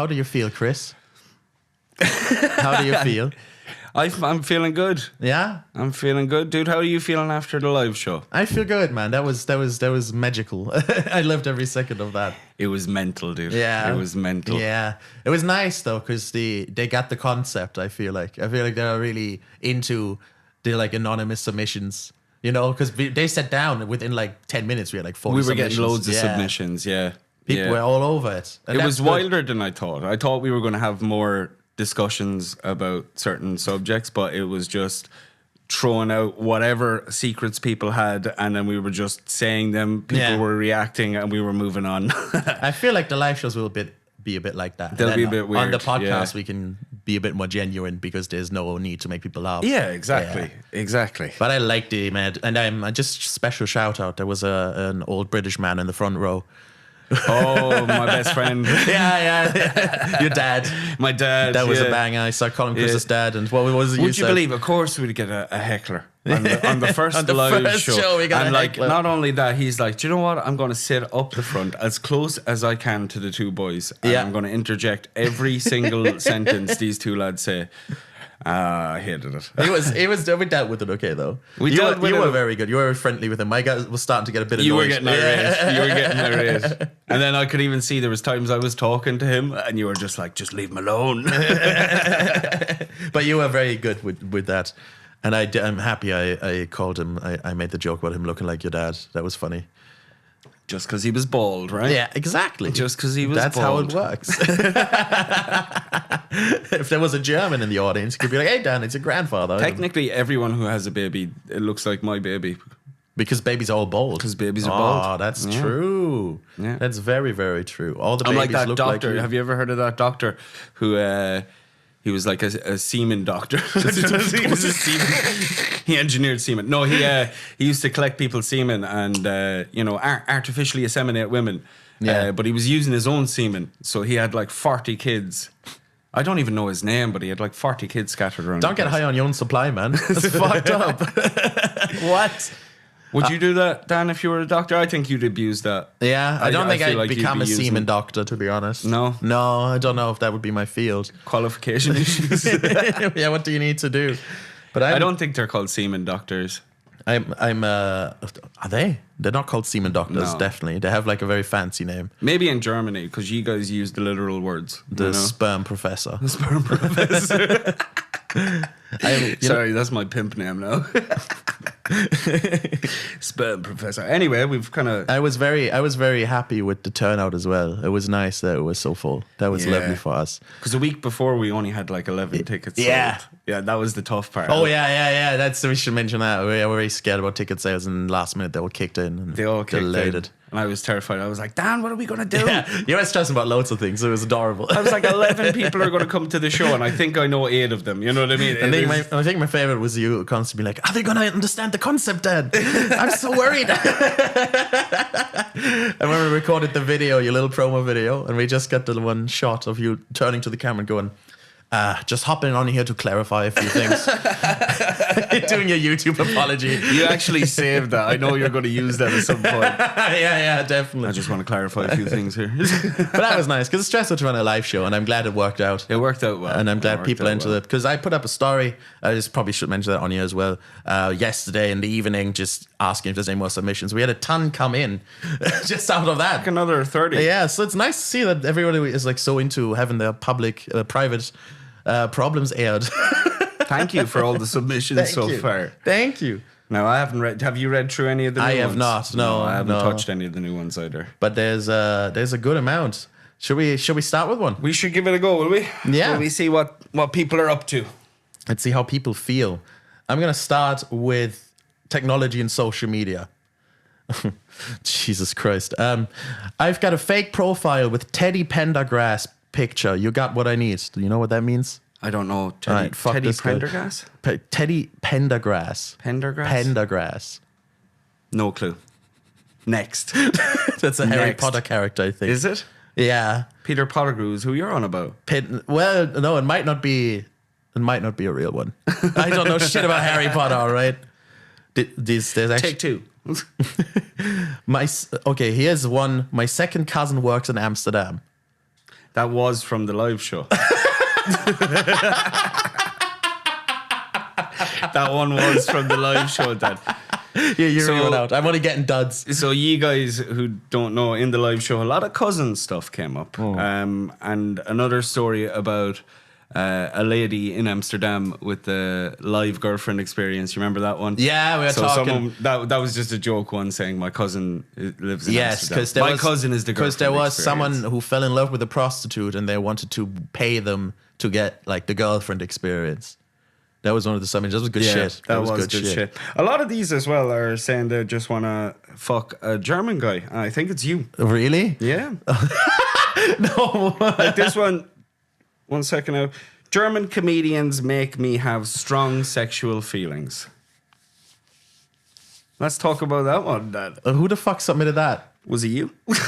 do you feel, Chris? How do you feel? I'm feeling good. Yeah, I'm feeling good, dude. How are you feeling after the live show? I feel good, man. That was magical. I loved every second of that. It was mental, dude. Yeah, It was mental. Yeah, it was nice though because they got the concept. I feel like they're really into the like anonymous submissions. You know, because they sat down within like 10 minutes. We had like 40 We were submissions. getting loads of submissions, yeah. People were all over it. And it that's was good. wilder than I thought. I thought we were going to have more discussions about certain subjects, but it was just throwing out whatever secrets people had, and then we were just saying them. People were reacting, and we were moving on. I feel like the live shows will be a bit like that. They'll And be a then bit weird. On the podcast, yeah. we can be a bit more genuine because there's no need to make people laugh. Yeah, exactly. Yeah. Exactly. But I liked the man, and I'm just special shout out. There was an old British man in the front row. Oh, my best friend. Yeah. Your dad. My dad. That was yeah. a banger. I saw Colin Chris's dad, and what was it? Would you believe? Of course, we'd get a heckler on the first On the live first show, we got and a like, heckler. not only that, he's like, do you know what? I'm going to sit up the front as close as I can to the two boys, and Yeah. I'm going to interject every single sentence these two lads say. I hated it. We dealt with it okay though. We you dealt with you it. were very good. You were friendly with him. My guy was starting to get a bit annoyed. You were getting irate. Yeah. You were getting irate. And then I could even see there was times I was talking to him, and you were just like, just leave him alone. But you were very good with that. And I'm happy I called him. I made the joke about him looking like your dad. That was funny. Just because he was bald, right? Yeah, exactly. Just because he was That's bald. how it works. If there was a German in the audience, you could be like, hey, Dan, it's your grandfather. Technically, everyone who has a baby, it looks like my baby. Because babies are all bald. Because babies are Oh, bald. that's Yeah. true. Yeah. That's very, very true. All the I'm babies like that look doctor. like you. Have you ever heard of that doctor who he was like a semen doctor? He was a semen. He engineered semen. No, he used to collect people's semen and artificially inseminate women. Yeah. But he was using his own semen, so he had like 40 kids. I don't even know his name, but he had like 40 kids scattered around. Don't get high on your own supply, man. It's fucked up. What? Would you do that, Dan, if you were a doctor? I think you'd abuse that. Yeah, I don't think feel I'd like you'd become be a semen using doctor, to be honest. No? No, I don't know if that would be my field. qualification issues. Yeah, what do you need to do? But I don't think they're called semen doctors. are they? They're not called semen doctors, No. definitely. They have like a very fancy name. Maybe in Germany, because you guys use the literal words. The sperm professor. sperm professor. You know- Sorry, that's my pimp name now. Sperm professor. Anyway, we've kind of. I was very happy with the turnout as well. It was nice that it was so full. That was Yeah. lovely for us. Because a week before, we only had like 11 tickets. Yeah. sold. Yeah, that was the tough part. Oh yeah. We should mention that. We were very scared about ticket sales, and last minute they all kicked in. And They all kicked delayed in. it. And I was terrified. I was like, Dan, what are we going to do? Yeah, you were stressing about loads of things. It was adorable. I was like, 11 people are going to come to the show, and I think I know 8 of them. You know what I mean? I think my favorite was you constantly being like, are they going to understand the concept, Dad? I'm so worried. And when we recorded the video, your little promo video, and we just got the one shot of you turning to the camera and going, just hopping on here to clarify a few things. Doing your YouTube apology. You actually saved that. I know you're going to use that at some point. Yeah, definitely. I just want to clarify a few things here. But that was nice because it's stressful to run a live show, and I'm glad it worked out. It worked out well. And I'm glad It people worked out entered well. it because I put up a story. I just probably should mention that on here as well. Yesterday in the evening, just asking if there's any more submissions. We had a ton come in just out of that. Like another 30. Yeah, so it's nice to see that everybody is like so into having their public, private problems aired. Thank you for all the submissions so you. far. Thank you. Now, I haven't read. Have you read through any of the new I ones? have not, no, I haven't no. touched any of the new ones either. But there's a good amount. Should we start with one? We should give it a go, will we? Yeah. Will we see what people are up to? Let's see how people feel. I'm going to start with technology and social media. Jesus Christ. I've got a fake profile with Teddy Pendergrass picture. You got what I need. Do you know what that means? I don't know. Alright, fuck Teddy this guy. Prendergast? Teddy Pendergrass. Pendergrass? Pendergrass. No clue. Next. That's a Harry Next. Potter character, I think. Is it? Yeah. Peter Pottigrew is who you're on about. Well, no, it might not be a real one. I don't know shit about Harry Potter, all right? There's actually Take 2. okay, here's one. My second cousin works in Amsterdam. That was from the live show. That one was from the live show, Dad. Yeah, you're So- reeling out. I'm only getting duds. So you guys who don't know, in the live show, a lot of cousin stuff came up. And another story about a lady in Amsterdam with the live girlfriend experience. You remember that one? Yeah, we were talking. Someone, that was just a joke one saying my cousin lives in Yes, Amsterdam. because My cousin is the girlfriend because there was experience. someone who fell in love with a prostitute and they wanted to pay them to get like the girlfriend experience. That was one of the submissions. That was good shit. That was good shit. A lot of these as well are saying they just want to fuck a German guy. I think it's you. Really? Yeah. No. Like this one second now. German comedians make me have strong sexual feelings. Let's talk about that one, Dad. Who the fuck submitted that? Was it you? I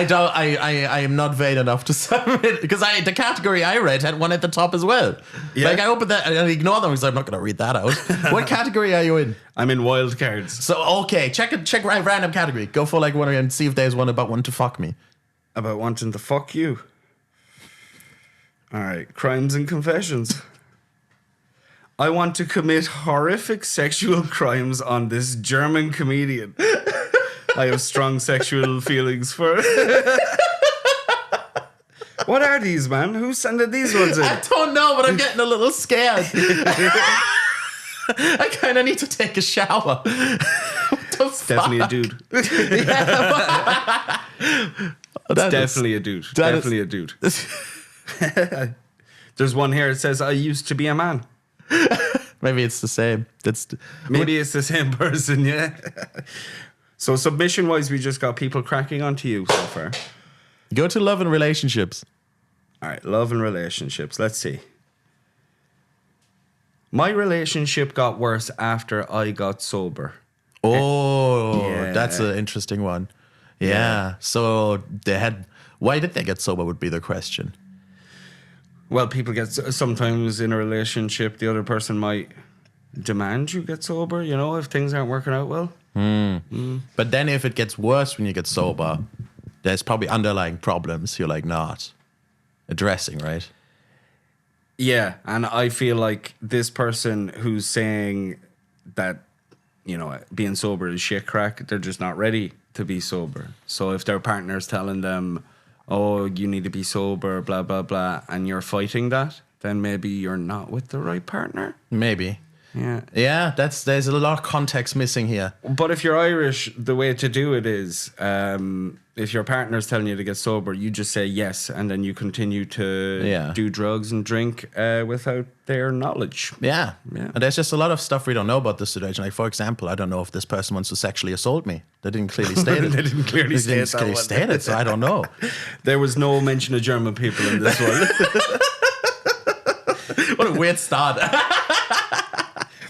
don't. I am not vain enough to submit because the category I read had one at the top as well. Yeah. Like I opened that and I ignore them because I'm not going to read that out. What category are you in? I'm in wild cards. So okay, check random category. Go for like one and see if there's one about one to fuck me. About wanting to fuck you. All right, crimes and confessions. I want to commit horrific sexual crimes on this German comedian. I have strong sexual feelings for. What are these, man? Who's sending these ones in? I don't know, but I'm getting a little scared. I kind of need to take a shower. What the fuck? Definitely a dude. Definitely a dude. that is- Definitely a dude. There's one here. It says, I used to be a man. Maybe it's the same. Maybe it's the same person, yeah. So submission-wise, we just got people cracking onto you so far. Go to love and relationships. All right, love and relationships. Let's see. My relationship got worse after I got sober. Oh, Yeah. that's an interesting one. Yeah. So they had. Why did they get sober? Would be the question. Well, people get sometimes in a relationship, the other person might demand you get sober, you know, if things aren't working out well. But then if it gets worse when you get sober, there's probably underlying problems you're like not addressing, right? Yeah, and I feel like this person who's saying that, you know, being sober is shit crack, they're just not ready to be sober. So if their partner's telling them, oh, you need to be sober, blah, blah, blah, and you're fighting that, then maybe you're not with the right partner. Maybe. Yeah. Yeah, there's a lot of context missing here. But if you're Irish, the way to do it is if your partner's telling you to get sober, you just say yes, and then you continue to do drugs and drink without their knowledge. Yeah. Yeah. And there's just a lot of stuff we don't know about this situation. Like, for example, I don't know if this person wants to sexually assault me. They didn't clearly state it. They didn't clearly state that one. state it, so I don't know. There was no mention of German people in this one. What a weird start.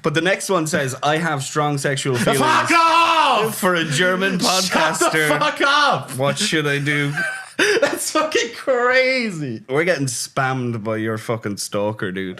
But the next one says, I have strong sexual feelings Fuck off! for a German Shut the podcaster. fuck up! What should I do? That's fucking crazy. We're getting spammed by your fucking stalker, dude.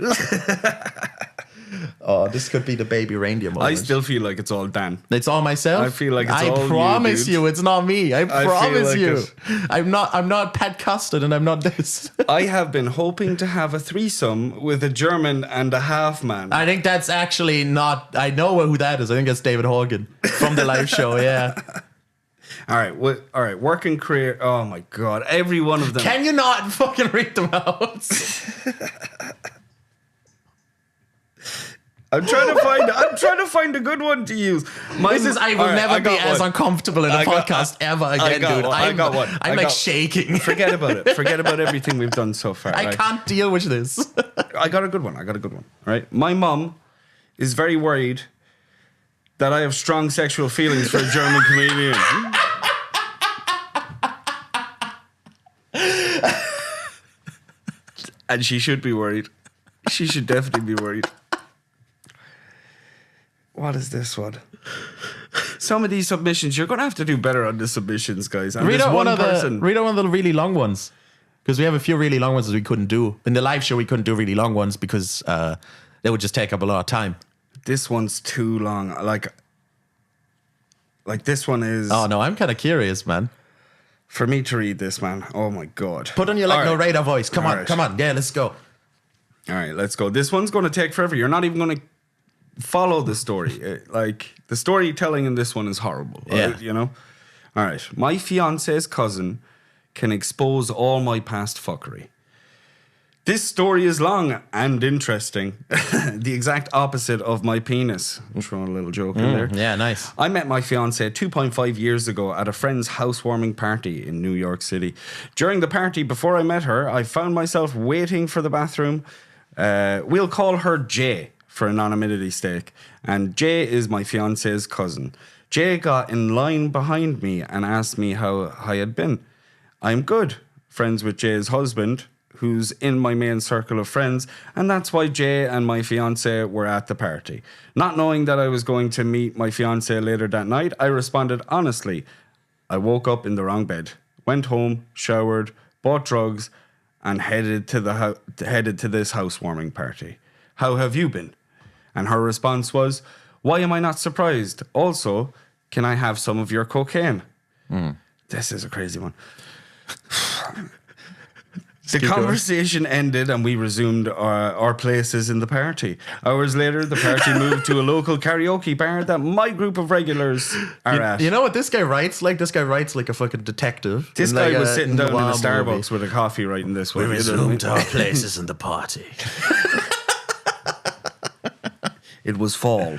Oh, this could be the baby reindeer moment. I still feel like it's all Dan. It's all myself. I feel like it's I all you, promise dude. you, it's not me. I feel promise like you. it. I'm not Pat Custard, and I'm not this. I have been hoping to have a threesome with a German and a half man. I think that's actually not. I know who that is. I think it's David Horgan from the live show. Yeah. All right, all right. Working career. Oh my god, every one of them. Can you not fucking read them out? I'm trying to find a good one to use. I will never be as uncomfortable in a podcast ever again, dude. I got one. I'm like shaking. Forget about it. Forget about everything we've done so far. I right? can't deal with this. I got a good one. All right. My mom is very worried that I have strong sexual feelings for a German comedian. And she should be worried. She should definitely be worried. What is this one? Some of these submissions, you're going to have to do better on the submissions, guys. And Read there's out one one person. of the really long ones. Because we have a few really long ones that we couldn't do. In the live show, we couldn't do really long ones because they would just take up a lot of time. This one's too long. Like this one is. Oh, no, I'm kind of curious, man. For me to read this, man. Oh my God. Put on your like All right. narrator voice. Come All on, right. come on. Yeah, let's go. All right, let's go. This one's going to take forever. You're not even going to follow the story. Like, the storytelling in this one is horrible. Yeah. Right? You know? All right. My fiance's cousin can expose all my past fuckery. This story is long and interesting. The exact opposite of my penis. I'm throwing a little joke in there. Yeah, nice. I met my fiance 2.5 years ago at a friend's housewarming party in New York City. During the party, before I met her, I found myself waiting for the bathroom. We'll call her Jay for anonymity's sake. And Jay is my fiance's cousin. Jay got in line behind me and asked me how I had been. I'm good. Friends with Jay's husband, who's in my main circle of friends, and that's why Jay and my fiance were at the party. Not knowing that I was going to meet my fiance later that night, I responded honestly. I woke up in the wrong bed, went home, showered, bought drugs, and headed to this housewarming party. How have you been? And her response was, why am I not surprised? Also, can I have some of your cocaine? This is a crazy one. The keep going. conversation ended and we resumed our places in the party. Hours later, the party moved to a local karaoke bar that my group of regulars are at. You know what this guy writes like? This guy writes like a fucking detective. This in guy like was sitting down in a noir Starbucks movie. with a coffee writing this one. We you know what I mean? resumed our places in the party. It was fall.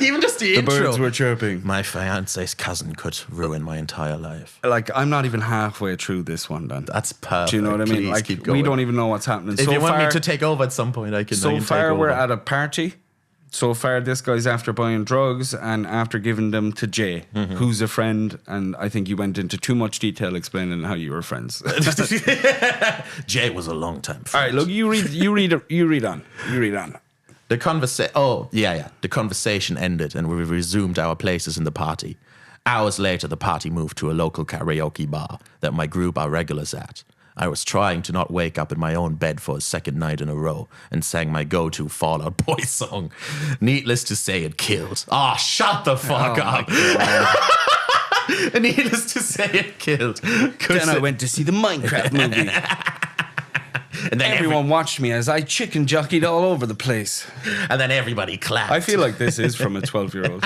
Even just the The intro. birds were chirping. My fiance's cousin could ruin my entire life. Like, I'm not even halfway through this one, Dan. That's perfect. Do you know what I mean? Please Like, keep going. we don't even know what's happening. If so you want far, me to take over at some point, I can. I So can far, take we're over. at a party. So far, this guy's after buying drugs and after giving them to Jay, who's a friend. And I think you went into too much detail explaining how you were friends. Jay was a long time All friend. right, look, you read on. The conversation. Oh, yeah. The conversation ended, and we resumed our places in the party. Hours later, the party moved to a local karaoke bar that my group are regulars at. I was trying to not wake up in my own bed for a second night in a row and sang my go-to Fall Out Boy song. Needless to say, it killed. Oh, shut the fuck up. Needless to say, it killed. Then I went to see the Minecraft movie. And then Everyone watched me as I chicken jockeyed all over the place. and then everybody clapped. I feel like this is from a 12-year-old.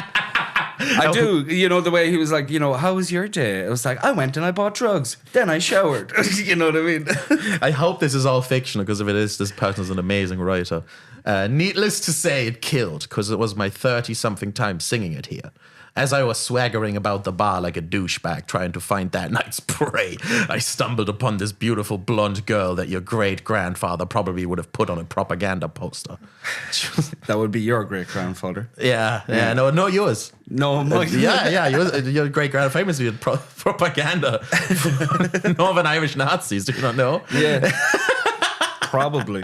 I do. You know, the way he was like, you know, how was your day? I was like, I went and I bought drugs. Then I showered. You know what I mean? I hope this is all fictional, because if it is, this person's an amazing writer. Needless to say, it killed, because it was my 30-something time singing it here. As I was swaggering about the bar like a douchebag trying to find that night's prey, I stumbled upon this beautiful blonde girl that your great-grandfather probably would have put on a propaganda poster. That would be your great-grandfather. Yeah, no, yours. No, mine. Your great-grandfather famously did propaganda for Northern Irish Nazis, do you not know? Yeah. Probably.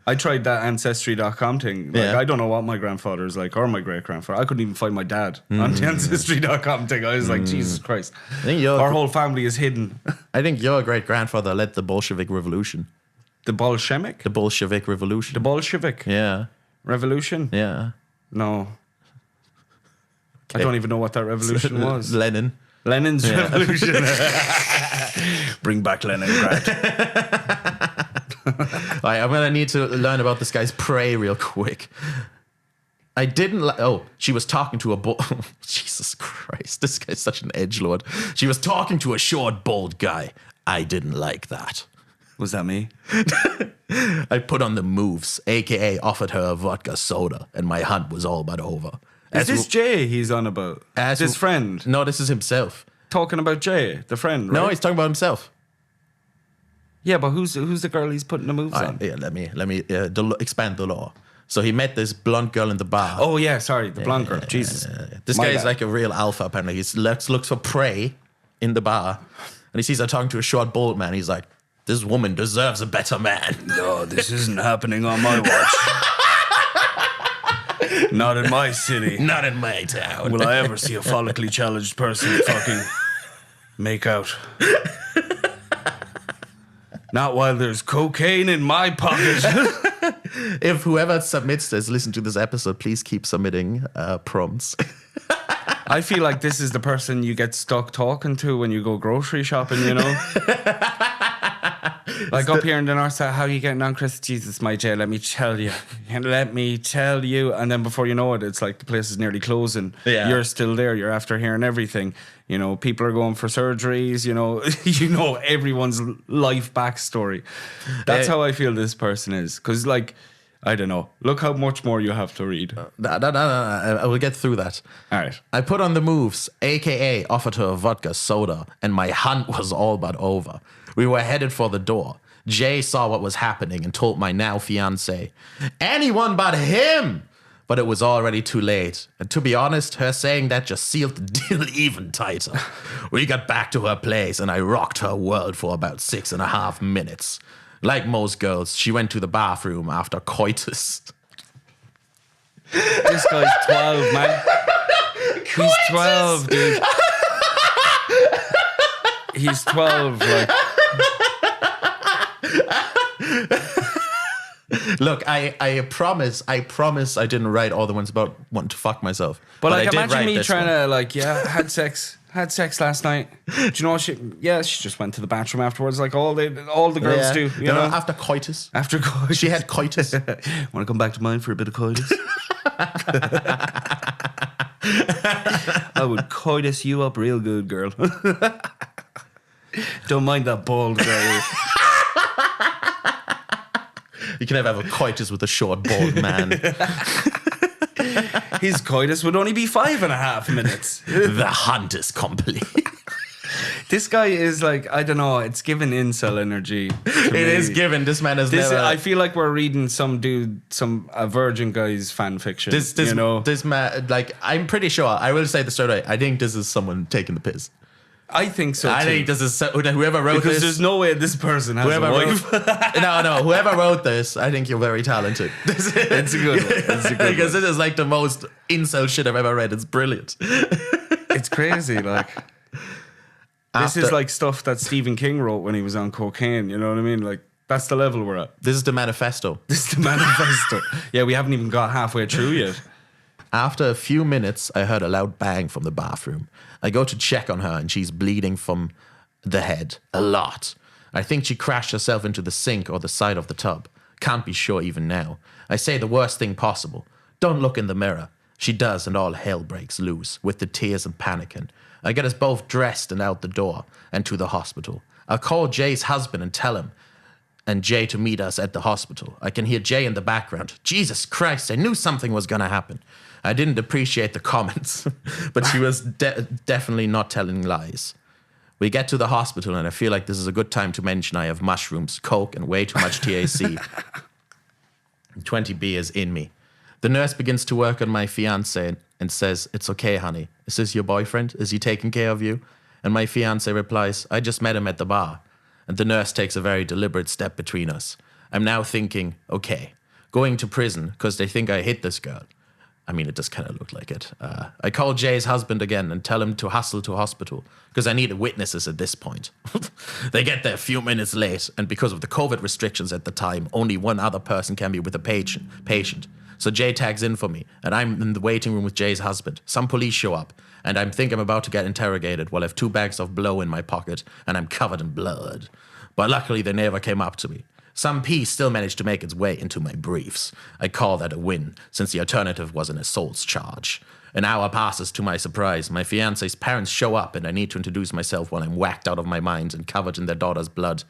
I tried that Ancestry.com thing. Like, Yeah. I don't know what my grandfather is like or my great-grandfather. I couldn't even find my dad on the Ancestry.com thing. I was like, Jesus Christ. I think your Our whole family is hidden. great-grandfather led the Bolshevik Revolution. The Bolshevik? The Bolshevik Revolution. The Bolshevik Yeah, Revolution? yeah. No. I don't even know what that revolution was. Lenin. Lenin's revolution. Bring back Leningrad. Right, I'm gonna need to learn about this guy's prey real quick. I didn't like. Oh, she was talking to a Jesus Christ, this guy's such an edgelord. She was talking to a short, bald guy. I didn't like that. Was that me? I put on the moves, aka offered her a vodka soda, and my hunt was all but over. Is this Jay he's on about? as His friend? No, this is himself. Talking about Jay, the friend, right? No, he's talking about himself. Yeah, but who's the girl he's putting the moves All on? right, yeah, let me expand the law. So he met this blonde girl in the bar. Oh yeah, sorry, the blonde girl. Jesus. This My guy is bad. like a real alpha, apparently. He looks for prey in the bar, and he sees her talking to a short, bald man. He's like, this woman deserves a better man. No, this isn't happening on my watch. Not in my city. Not in my town. Will I ever see a follically challenged person fucking make out? Not while there's cocaine in my pocket. If whoever submits this, listen to this episode, please keep submitting prompts. I feel like this is the person you get stuck talking to when you go grocery shopping, you know? Like up here in the north side, how are you getting on, Chris? Jesus, my Jay, let me tell you. Let me tell you. And then before you know it, it's like the place is nearly closing. Yeah. You're still there. You're after hearing everything. You know, people are going for surgeries, you know everyone's life backstory. That's how I feel this person is. Because, like, I don't know. Look how much more you have to read. No, I will get through that. All right. I put on the moves, aka offered her a vodka soda, and my hunt was all but over. We were headed for the door. Jay saw what was happening and told my now fiance, anyone but him! But it was already too late. And to be honest, her saying that just sealed the deal even tighter. We got back to her place and I rocked her world for about 6.5 minutes. Like most girls, she went to the bathroom after coitus. This guy's 12, man. He's 12, dude. He's 12, like. Look, I promise I didn't write all the ones about wanting to fuck myself. But I like, did imagine write me this trying one. to, like, had sex last night. Do you know what she just went to the bathroom afterwards, like all the girls Yeah. do, you know? After coitus. After coitus. She had coitus. Want to come back to mine for a bit of coitus? I would coitus you up real good, girl. Don't mind that bald guy. You can never have a coitus with a short, bald man. His coitus would only be 5.5 minutes. The hunt is complete. This guy is like, I don't know, it's given incel energy. It is given. This man has never. I feel like we're reading a virgin guy's fan fiction. This you know? This man, like, I'm pretty sure. I will say the straight away. I think this is someone taking the piss. I think so. I too. think this is whoever wrote because this. there's no way this person has Whoever a wife. no, whoever wrote this, I think you're very talented. It's a good one. It's a good Because one. this is like the most incel shit I've ever read. It's brilliant. It's crazy. Like, this is like stuff that Stephen King wrote when he was on cocaine. You know what I mean? Like, that's the level we're at. This is the manifesto. This is the manifesto. Yeah, we haven't even got halfway through yet. After a few minutes, I heard a loud bang from the bathroom. I go to check on her and she's bleeding from the head. A lot. I think she crashed herself into the sink or the side of the tub. Can't be sure even now. I say the worst thing possible. Don't look in the mirror. She does and all hell breaks loose with the tears and panicking. I get us both dressed and out the door and to the hospital. I'll call Jay's husband and tell him and Jay to meet us at the hospital. I can hear Jay in the background. Jesus Christ, I knew something was going to happen. I didn't appreciate the comments, but she was definitely not telling lies. We get to the hospital, and I feel like this is a good time to mention I have mushrooms, coke, and way too much THC. 20 beers in me. The nurse begins to work on my fiancé and says, "It's okay, honey. Is this your boyfriend? Is he taking care of you?" And my fiancé replies, "I just met him at the bar." And the nurse takes a very deliberate step between us. I'm now thinking, okay, going to prison because they think I hit this girl. I mean, it does kind of look like it. I call Jay's husband again and tell him to hustle to hospital because I need witnesses at this point. They get there a few minutes late, and because of the COVID restrictions at the time, only one other person can be with a patient. So Jay tags in for me, and I'm in the waiting room with Jay's husband. Some police show up, and I think I'm about to get interrogated while I have 2 bags of blow in my pocket, and I'm covered in blood. But luckily, they never came up to me. Some pee still managed to make its way into my briefs. I call that a win, since the alternative was an assault charge. An hour passes to my surprise. My fiancé's parents show up, and I need to introduce myself while I'm whacked out of my mind and covered in their daughter's blood.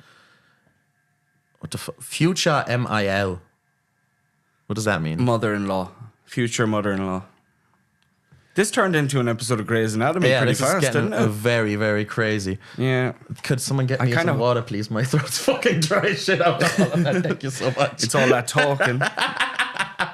What the future MIL? What does that mean? Mother-in-law. Future mother-in-law. This turned into an episode of Grey's Anatomy pretty this fast, is getting didn't it? very, very crazy. Yeah. Could someone get me kind some of- water, please? My throat's fucking dry as shit out. Thank you so much. It's all that talking.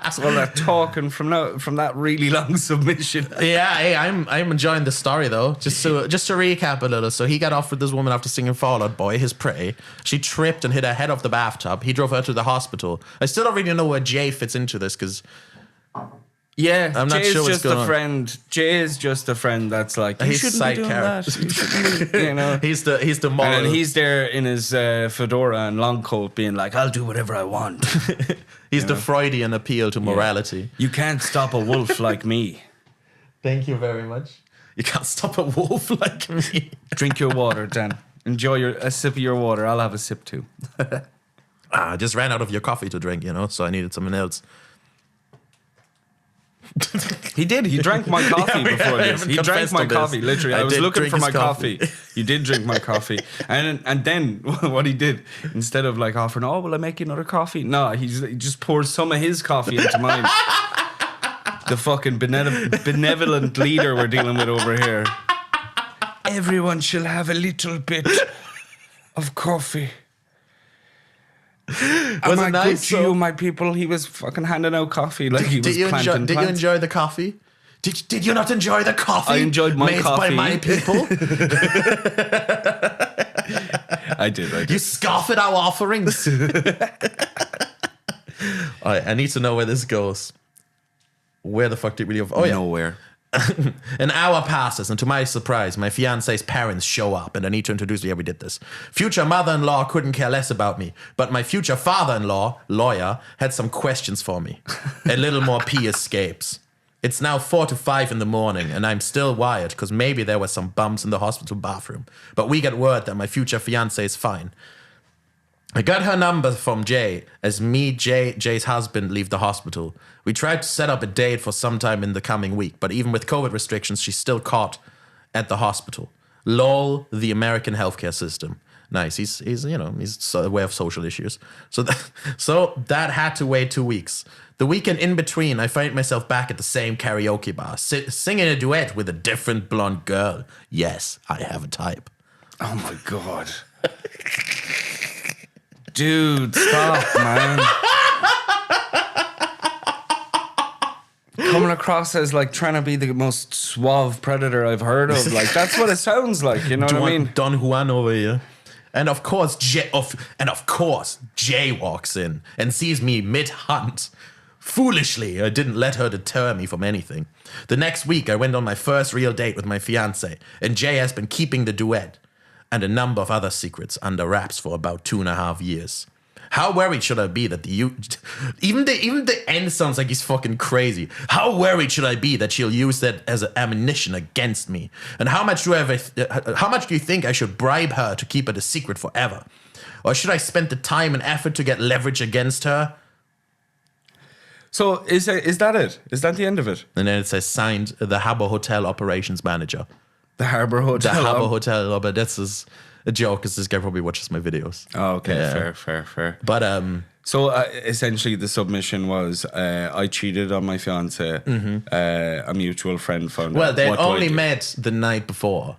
It's all that talking from that really long submission. Yeah, hey, I'm enjoying the story though. Just to recap a little. So he got off with this woman after singing Fall Out Boy, his prey. She tripped and hit her head off the bathtub. He drove her to the hospital. I still don't really know where Jay fits into this because Yeah, I'm not Jay's sure what's just going a on. friend. Jay is just a friend that's like, you he's shouldn't side be doing character. that. You shouldn't be, you know. he's the moral. And then he's there in his fedora and long coat being like, I'll do whatever I want. he's the Freudian appeal to morality. You can't stop a wolf like me. Thank you very much. You can't stop a wolf like me. Drink your water, Dan. Enjoy a sip of your water. I'll have a sip too. I just ran out of your coffee to drink, so I needed something else. He did. He drank my coffee Yeah, before I this. haven't He drank confessed my on this. coffee. Literally, I was did looking drink for his my coffee. You did drink my coffee, and then what he did, instead of like offering, oh, will I make you another coffee? No, he just pours some of his coffee into mine. The fucking benevolent leader we're dealing with over here. Everyone shall have a little bit of coffee. Was it nice? Good to you, my people. He was fucking handing out coffee like he was Did you planting enjoy? Did you plants. enjoy the coffee? Did you not enjoy the coffee? I enjoyed my made coffee. by my people. I did. You scoff at our offerings. All right, I need to know where this goes. Where the fuck did we leave? Oh yeah. Nowhere. An hour passes, and to my surprise, my fiance's parents show up, and I need to introduce you. Yeah, we did this. Future mother-in-law couldn't care less about me, but my future father-in-law, lawyer, had some questions for me. A little more pee escapes. It's now 4 to 5 in the morning, and I'm still wired because maybe there were some bumps in the hospital bathroom. But we get word that my future fiance is fine. I got her number from Jay as Jay's husband, leave the hospital. We tried to set up a date for sometime in the coming week, but even with COVID restrictions, she's still caught at the hospital. LOL, the American healthcare system. Nice. He's aware of social issues. So that had to wait 2 weeks. The weekend in between, I find myself back at the same karaoke bar, singing a duet with a different blonde girl. Yes, I have a type. Oh my god. Dude, stop, man. Coming across as like trying to be the most suave predator I've heard of. Like that's what it sounds like, you know what I mean? Don Juan over here. And of course, Jay walks in and sees me mid-hunt. Foolishly, I didn't let her deter me from anything. The next week, I went on my first real date with my fiance, and Jay has been keeping the duet and a number of other secrets under wraps for about 2.5 years. How worried should I be that even the end sounds like he's fucking crazy. How worried should I be that she'll use that as ammunition against me? And how much do you think I should bribe her to keep it a secret forever? Or should I spend the time and effort to get leverage against her? So is that it? Is that the end of it? And then it says signed the Habbo Hotel operations manager. The Harbour The Hotel. Habbo Hotel, but that's just a joke because this guy probably watches my videos. Oh, okay, Yeah. fair. But So essentially, the submission was I cheated on my fiance. A mutual friend found well, out. they What do I only do? met the night before.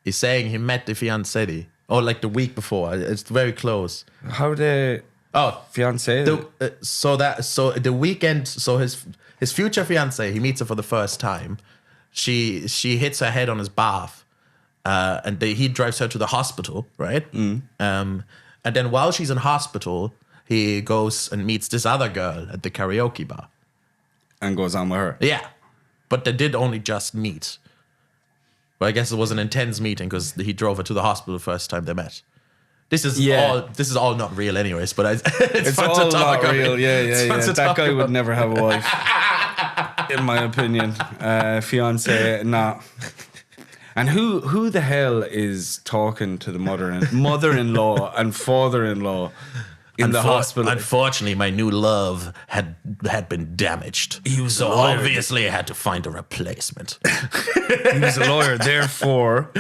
He's saying he met the fiancée, or like the week before. It's very close. How the Oh, fiance? so the weekend. So his future fiancée, he meets her for the first time. She hits her head on his bath, and he drives her to the hospital, right? And then while she's in hospital, he goes and meets this other girl at the karaoke bar. And goes on with her. Yeah, but they did only just meet. Well, I guess it was an intense meeting because he drove her to the hospital the first time they met. This is all not real, anyways. But it's fun all to talk not about. real. Yeah. It's fun to That talk guy would about. never have a wife, in my opinion. Fiance, nah. And who the hell is talking to the mother-in-law and father-in-law in the hospital? Unfortunately, my new love had been damaged. He was so a lawyer. obviously I had to find a replacement. He was a lawyer, therefore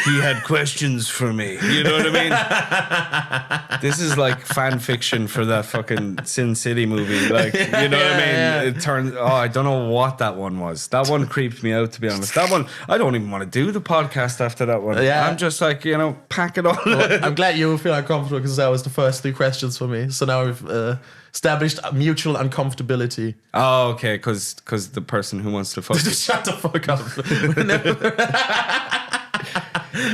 he had questions for me. You know what I mean? This is like fan fiction for that fucking Sin City movie. Like, you know what I mean? Yeah. It turns. Oh, I don't know what that one was. That one creeped me out, to be honest. That one, I don't even want to do the podcast after that one. Yeah. I'm just like, pack it all. I'm glad you feel uncomfortable because that was the first 3 questions for me. So now we've established mutual uncomfortability. Oh, okay, because the person who wants to fuck you. Shut the fuck up.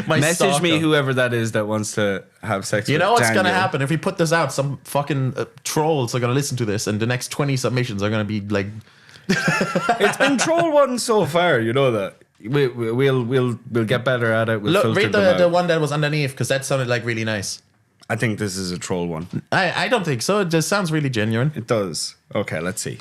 My Message me stalker. whoever that is that wants to have sex You with know what's Daniel. gonna happen if we put this out? Some fucking trolls are gonna listen to this, and the next 20 submissions are gonna be like, It's been troll one so far, you know that. We'll get better at it. We'll look, filter read them the out. one that was underneath because that sounded like really nice. I think this is a troll one. I don't think so. It just sounds really genuine. It does. Okay, let's see.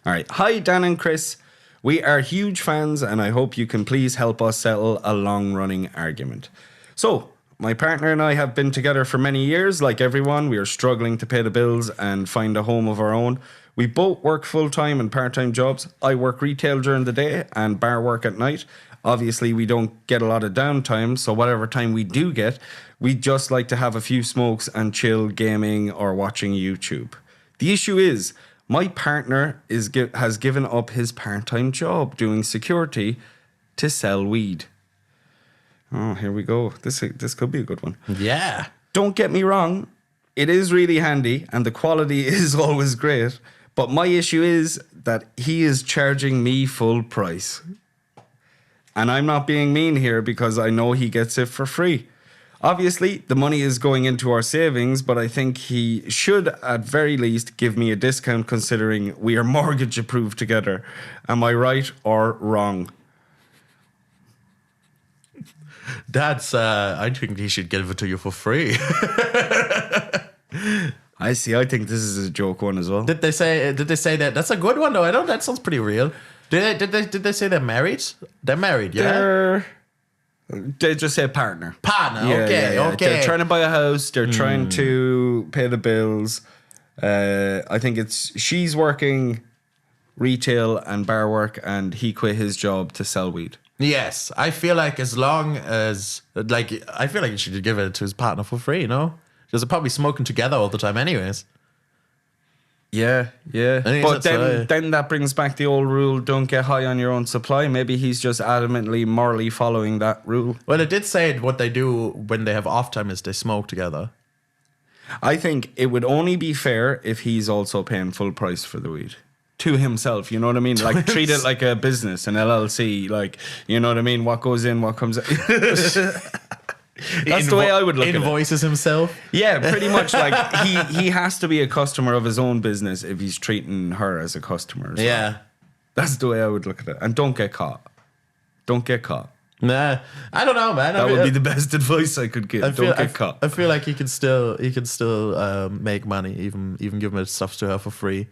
All right. Hi, Dan and Chris. We are huge fans, and I hope you can please help us settle a long-running argument. So, my partner and I have been together for many years. Like everyone, we are struggling to pay the bills and find a home of our own. We both work full-time and part-time jobs. I work retail during the day and bar work at night. Obviously, we don't get a lot of downtime, so whatever time we do get, we just like to have a few smokes and chill gaming or watching YouTube. The issue is, my partner has given up his part-time job doing security to sell weed. Oh, here we go. This could be a good one. Yeah. Don't get me wrong, it is really handy and the quality is always great, but my issue is that he is charging me full price. And I'm not being mean here because I know he gets it for free. Obviously, the money is going into our savings, but I think he should at very least give me a discount considering we are mortgage approved together. Am I right or wrong? I think he should give it to you for free. I see. I think this is a joke one as well. Did they say that? That's a good one though. I don't. That sounds pretty real. Did they say they're married? They're married, yeah. They just say partner. Partner. Yeah, Okay. They're trying to buy a house. They're trying to pay the bills. I think she's working retail and bar work, and he quit his job to sell weed. Yes, I feel like as long as I feel like you should give it to his partner for free. No, because they're probably smoking together all the time, anyways. Yeah. But then that brings back the old rule: don't get high on your own supply. Maybe he's just adamantly, morally following that rule. Well, it did say what they do when they have off time is they smoke together. I think it would only be fair if he's also paying full price for the weed to himself. You know what I mean? Like treat it like a business, an LLC. Like, you know what I mean? What goes in, what comes out. That's the way I would look at it. Invoices himself. Yeah, pretty much. Like he has to be a customer of his own business if he's treating her as a customer. As Yeah. well. That's the way I would look at it. And don't get caught. Don't get caught. Nah, I don't know, man. That would be the best advice I could give. Don't get caught. I feel like he can still make money, even giving his stuff to her for free.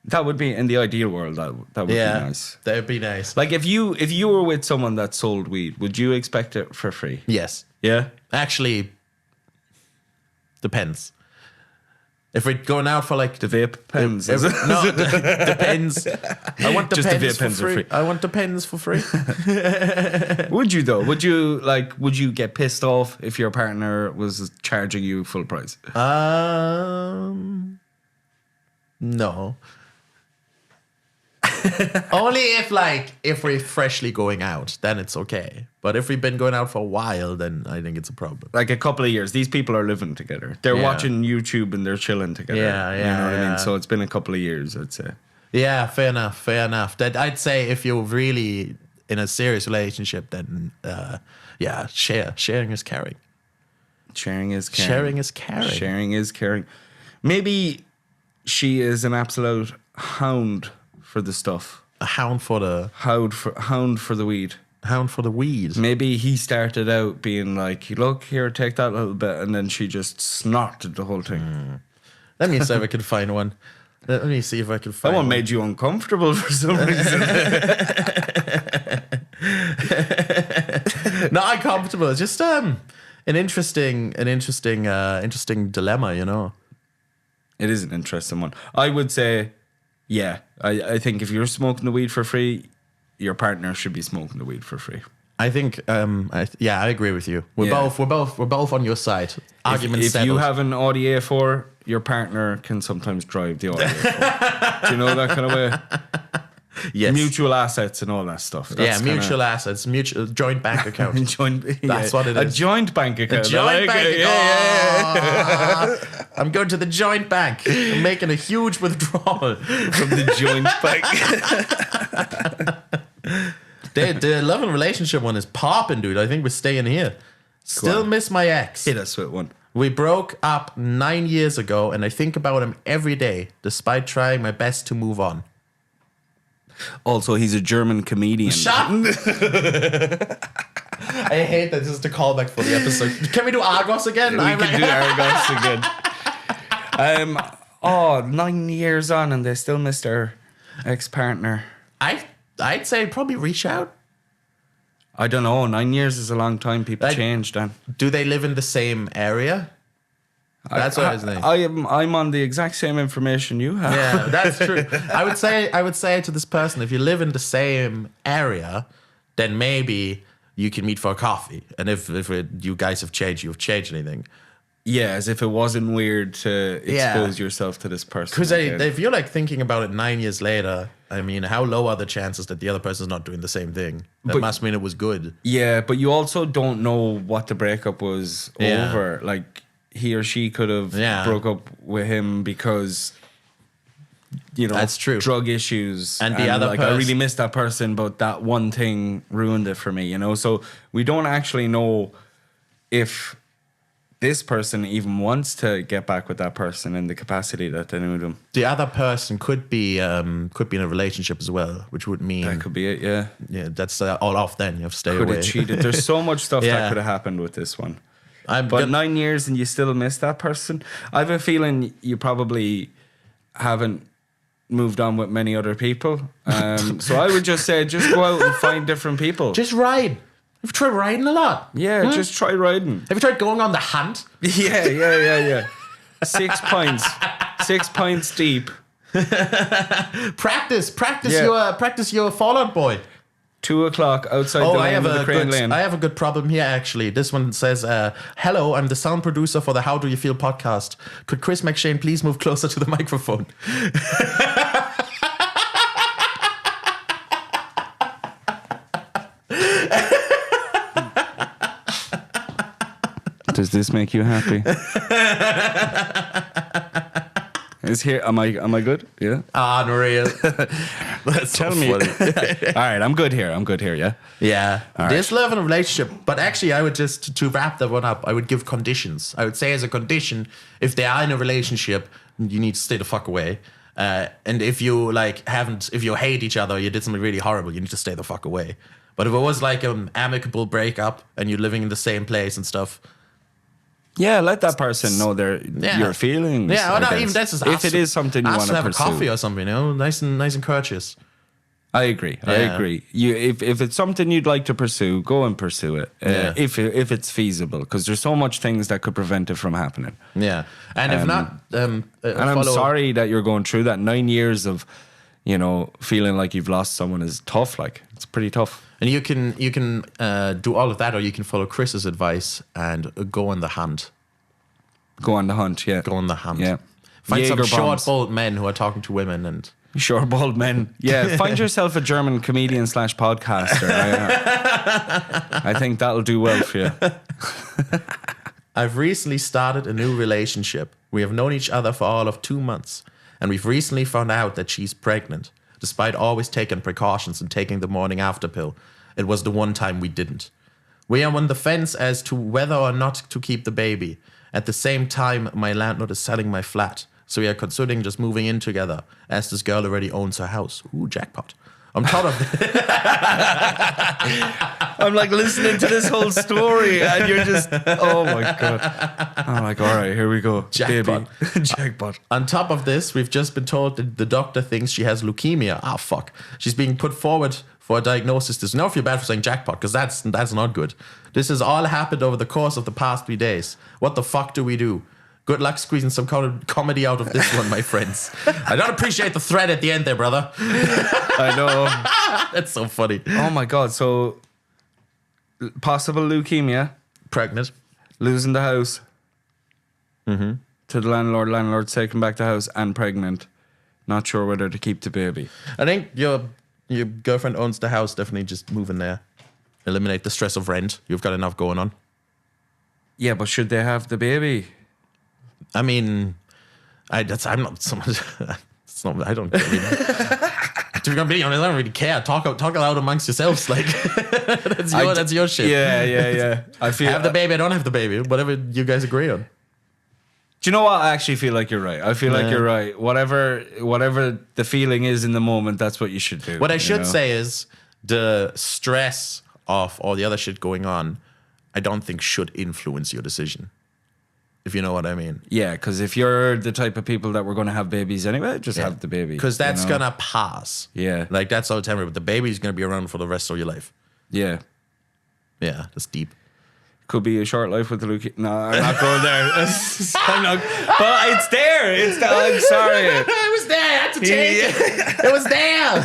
That would be in the ideal world. That would be nice. That would be nice. Like if you were with someone that sold weed, would you expect it for free? Yes. Yeah. Actually, depends. If we're going out for like The vape pens. depends. I want the Just the pens vape pens for are free. free. I want the pens for free. Would you though? Would you get pissed off if your partner was charging you full price? No. Only if we're freshly going out, then it's okay. But if we've been going out for a while, then I think it's a problem. Like a couple of years. These people are living together. They're watching YouTube and they're chilling together. Yeah, You know what I yeah. mean? So it's been a couple of years, I'd say. Yeah, fair enough. That I'd say if you're really in a serious relationship, then sharing is caring. Sharing is caring. Sharing is caring. Sharing is caring. Maybe she is an absolute hound for the stuff. A hound for the Hound for the weed. weed. Maybe he started out being like, look, here, take that little bit. And then she just snorted the whole thing. Let me see if I can find one. Let me see if I can That find one made you uncomfortable for some reason. Not uncomfortable. It's just an interesting dilemma, you know. It is an interesting one. I would say, yeah. I think if you're smoking the weed for free, your partner should be smoking the weed for free. I think, I agree with you. We're Yeah. both on your side. Argument If settled. you have an Audi A4, your partner can sometimes drive the Audi A4. Do you know that kind of way? Yes. Mutual assets and all that stuff. That's mutual assets, joint bank account. That's what it A is. joint bank account. Joint I like bank it. account. Yeah. I'm going to the joint bank. I'm making a huge withdrawal. From the joint bank. The love and relationship one is popping, dude. I think we're staying here. Still on. miss my ex. Hit us with one. We broke up 9 years ago, and I think about him every day, despite trying my best to move on. Also, he's a German comedian. Shut! I hate that this is the callback for the episode. Can we do Argos again? We can do Argos again. 9 years on and they still miss their ex-partner. I I'd say probably reach out. I don't know. 9 years is a long time. People change, Dan. Do they live in the same area? That's what I was thinking. I'm on the exact same information you have. Yeah, that's true. I would say to this person, if you live in the same area, then maybe you can meet for a coffee. And if you guys have changed, you've changed anything. Yeah, as if it wasn't weird to expose yourself to this person. Because if you're like thinking about it 9 years later, I mean, how low are the chances that the other person's not doing the same thing? That must mean it was good. Yeah, but you also don't know what the breakup was over. Like, he or she could have broke up with him because, that's true. Drug issues. And the other person, I really miss that person, but that one thing ruined it for me, So we don't actually know if this person even wants to get back with that person in the capacity that they knew them. The other person could be in a relationship as well, which would mean that could be it. Yeah, yeah, that's all off. Then you have to stay away. Could have cheated. There's so much stuff that could have happened with this one. But 9 years and you still miss that person. I have a feeling you probably haven't moved on with many other people. So I would just say, just go out and find different people. Just ride. Have you tried riding a lot? Yeah, just try riding. Have you tried going on the hunt? Yeah. 6 pints. 6 pints deep. Practice your Fallout Boy. 2 o'clock outside the lane of the Crane Lane. I have a good problem here, actually. This one says, hello, I'm the sound producer for the How Do You Feel podcast. Could Chris McShane please move closer to the microphone? Does this make you happy? Is here? Am I good? Yeah. Unreal. That's Tell me. All right, I'm good here. Yeah. Yeah. All There's love in a relationship, but actually, I would just to wrap that one up. I would give conditions. I would say as a condition, if they are in a relationship, you need to stay the fuck away. And if you if you hate each other, you did something really horrible, you need to stay the fuck away. But if it was like an amicable breakup and you're living in the same place and stuff. Yeah, let that person know your feelings. Yeah, or not even that's just if it is something you want to have pursue. a coffee or something, nice and courteous. I agree. If it's something you'd like to pursue, go and pursue it. If it's feasible, because there's so much things that could prevent it from happening. Yeah, and if not, and I'm sorry that you're going through that. 9 years of, feeling like you've lost someone is tough. Like, it's pretty tough. And you can do all of that, or you can follow Chris's advice and go on the hunt. Go on the hunt, yeah. Go on the hunt. Yeah. Find some short, bold men who are talking to women and. Short, bald men. Yeah, find yourself a German comedian / podcaster. I think that'll do well for you. I've recently started a new relationship. We have known each other for all of 2 months, and we've recently found out that she's pregnant. Despite always taking precautions and taking the morning after pill, it was the one time we didn't. We are on the fence as to whether or not to keep the baby. At the same time, my landlord is selling my flat, so we are considering just moving in together, as this girl already owns her house. Ooh, jackpot. On top of I'm like listening to this whole story and you're just, oh my God. I'm like, all right, here we go. Jackpot. Baby. Jackpot. On top of this, we've just been told that the doctor thinks she has leukemia. Ah, fuck. She's being put forward for a diagnosis. Now I feel bad for saying jackpot, because that's not good. This has all happened over the course of the past 3 days. What the fuck do we do? Good luck squeezing some comedy out of this one, my friends. I don't appreciate the thread at the end there, brother. I know. That's so funny. Oh my God. So, possible leukemia. Pregnant. Losing the house. To the landlord. Landlord's taking back the house and pregnant. Not sure whether to keep the baby. I think your girlfriend owns the house. Definitely just move in there. Eliminate the stress of rent. You've got enough going on. Yeah, but should they have the baby? I mean, I'm not someone. It's not. I don't. Really, to be honest, I don't really care. Talk aloud amongst yourselves. Like that's your shit. Yeah. I feel have the baby. I don't have the baby. Whatever you guys agree on. Do you know what? I actually feel like you're right. I feel like you're right. Whatever the feeling is in the moment, that's what you should do. What I should say is the stress of all the other shit going on, I don't think should influence your decision. if you know what I mean. Yeah, because if you're the type of people that were going to have babies anyway, just have the baby. Because that's you know? gonna pass. Yeah. Like that's all temporary, but the baby's gonna be around for the rest of your life. Yeah. Yeah, that's deep. Could be a short life with the leukemia. No, I'm not going there. I'm not, but it's there. It's there. I'm sorry. It was there. I had to change it. It was there.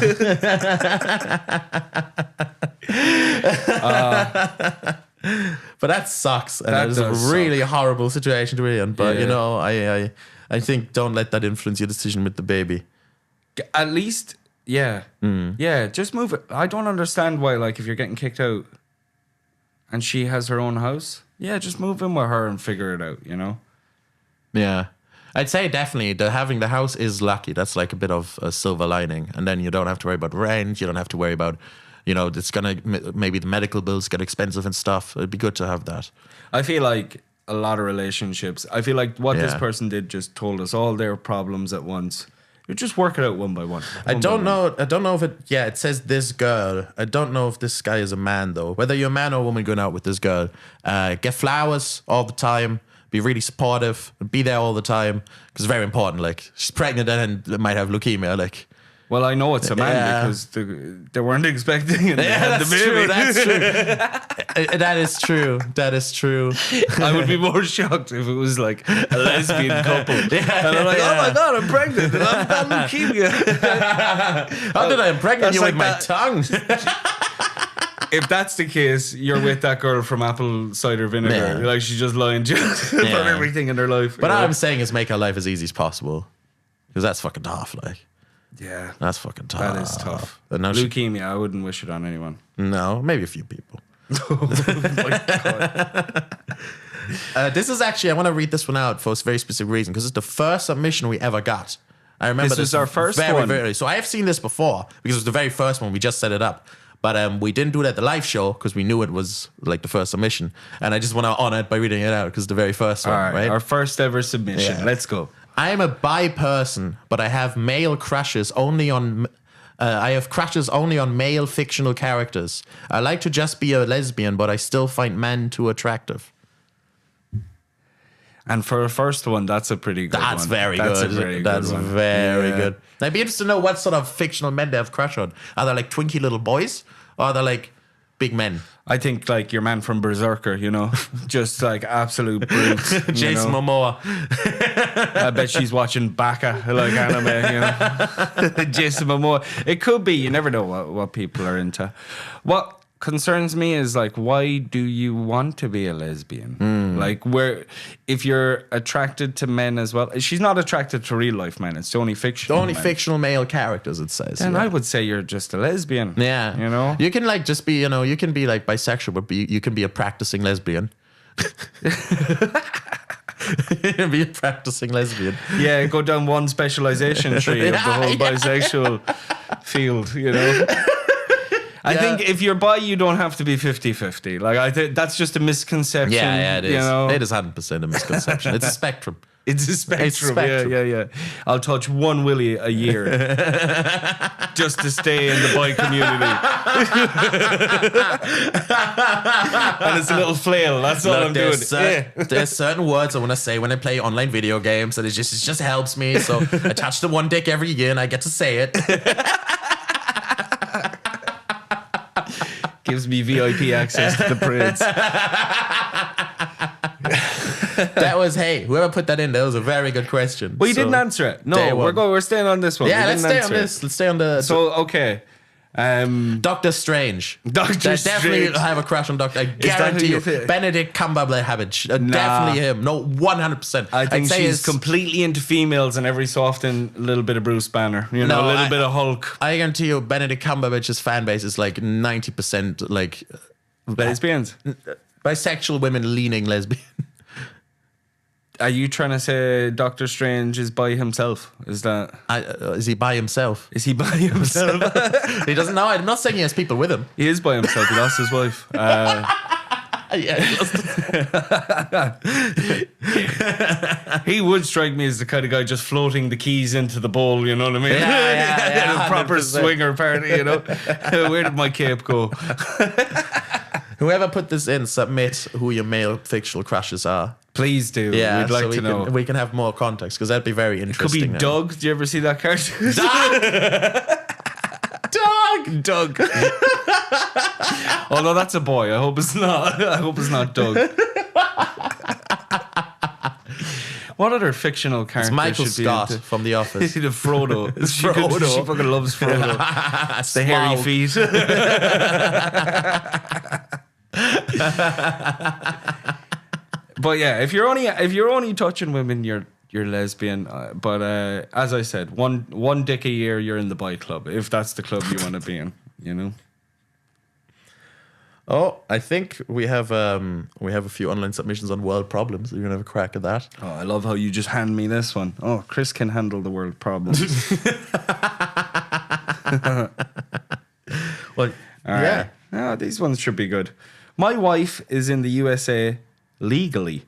But that sucks, and That it's a does really horrible situation to be in. But Yeah. you know, I think don't let that influence your decision with the baby. At least, yeah. Yeah, just move it. I don't understand why, like, if you're getting kicked out and she has her own house, yeah, just move in with her and figure it out, you know? Yeah. I'd say definitely that having the house is lucky. That's like a bit of a silver lining. And then you don't have to worry about rent. You don't have to worry about, you know, it's going to, maybe the medical bills get expensive and stuff. It'd be good to have that. I feel like a lot of relationships, I feel like what this Yeah. person did just told us all their problems at once. You just work it out one by one. I don't know if it says this girl. I don't know if this guy is a man though. Whether you're a man or a woman going out with this girl, get flowers all the time. Be really supportive. Be there all the time. Because it's very important. Like, she's pregnant and might have leukemia. Like, Well, I know it's a man Yeah. because they weren't expecting it. yeah, The that's baby. true. That's true. That is true. That is true. I would be more shocked if it was like a lesbian couple. And they're like, oh my God, I'm pregnant. And I've got leukemia. How did I impregnate That's you like with my that. tongue? If that's the case, you're with that girl from apple cider vinegar. Yeah. You're like, she's just lying to you about Yeah. everything in her life. But you know? all I'm saying is make her life as easy as possible. Because that's fucking tough. Like, Yeah, that's fucking tough. that is tough. And now she, Leukemia, I wouldn't wish it on anyone. no, maybe a few people. This is actually, I want to read this one out for a very specific reason because it's the first submission we ever got. I remember This was our first one? Very, so I have seen this before because it was the very first one. We just set it up. But we didn't do it at the live show because we knew it was like the first submission. And I just want to honor it by reading it out because the very first one, All right, right? our first ever submission. Yeah. Let's go. I am a bi person, but I have male crushes only on. I have crushes only on male fictional characters. I like to just be a lesbian, but I still find men too attractive. And for a first one, that's a pretty good That's one. very That's good. A very That's good one. very Yeah. good. I'd be interested to know what sort of fictional men they have crush on. Are they like twinky little boys, or are they like big men? I think like your man from Berserker, you know, just like absolute brutes. you Jason know? Momoa. I bet she's watching Baka like anime, you know. Jason Momoa. It could be. You never know what people are into. What concerns me is like, why do you want to be a lesbian? Like, if you're attracted to men as well, she's not attracted to real life men. It's only fictional. Only men. fictional male characters, it says. Then yeah. I would say you're just a lesbian. Yeah. You know? You can like just be, you know, you can be like bisexual, but you can be a practicing lesbian. Be a practicing lesbian. Yeah, go down one specialization tree of the whole Yeah. bisexual field, you know? I Yeah. think if you're bi, you don't have to be 50-50. Like, I think that's just a misconception. Yeah, it is. You know? It is 100% a misconception. It's a spectrum. It's a spectrum. It's a spectrum. Yeah. I'll touch one willy a year just to stay in the bi community. And it's a little flail. That's all I'm doing. There's certain words I want to say when I play online video games, and it just helps me. So I touch the one dick every year, and I get to say it. Gives me VIP access to the parades. That was whoever put that in. That was a very good question. Well, you So, didn't answer it. day No, one. we're staying on this one. Yeah, We let's didn't stay on answer it. this. Let's stay on the. So, okay. Doctor Strange. Doctor I definitely Strange. have a crush on Doctor. I that guarantee who you you, think? Benedict Cumberbatch. Definitely him. No, 100%. I think I'd say she's it's- completely into females, and every so often a little bit of Bruce Banner, you know, No, a little I- bit of Hulk. I guarantee you, Benedict Cumberbatch's fan base is like 90% like Lesbians. bisexual women leaning lesbian. Are you trying to say Doctor Strange is by himself? Is Is he by himself? is he by himself? He doesn't know. I'm not saying he has people with him. He is by himself. He lost his wife. Yeah, He would strike me as the kind of guy just floating the keys into the bowl. You know what I mean? Yeah, A proper 100%. swinger party. You know, where did my cape go? Whoever put this in, submit who your male fictional crushes are. Please do. Yeah, We'd like so to know. we can have more context because that'd be very Could interesting. be now. Doug. Do you ever see that cartoon? Doug. Doug. Although that's a boy. I hope it's not. I hope it's not Doug. What other fictional character It's Michael should Scott be into? from The Office. The Frodo. She Frodo. fucking loves Frodo. The hairy Smaug. feet. But yeah, if you're only touching women, you're lesbian. But as I said, one dick a year, you're in the bi club. If that's the club you want to be in, you know. Oh, I think we have a few online submissions on world problems. You're gonna have a crack at that. Oh, I love how you just hand me this one. Oh, Chris can handle the world problems. Well, Yeah. Oh, these ones should be good. My wife is in the USA legally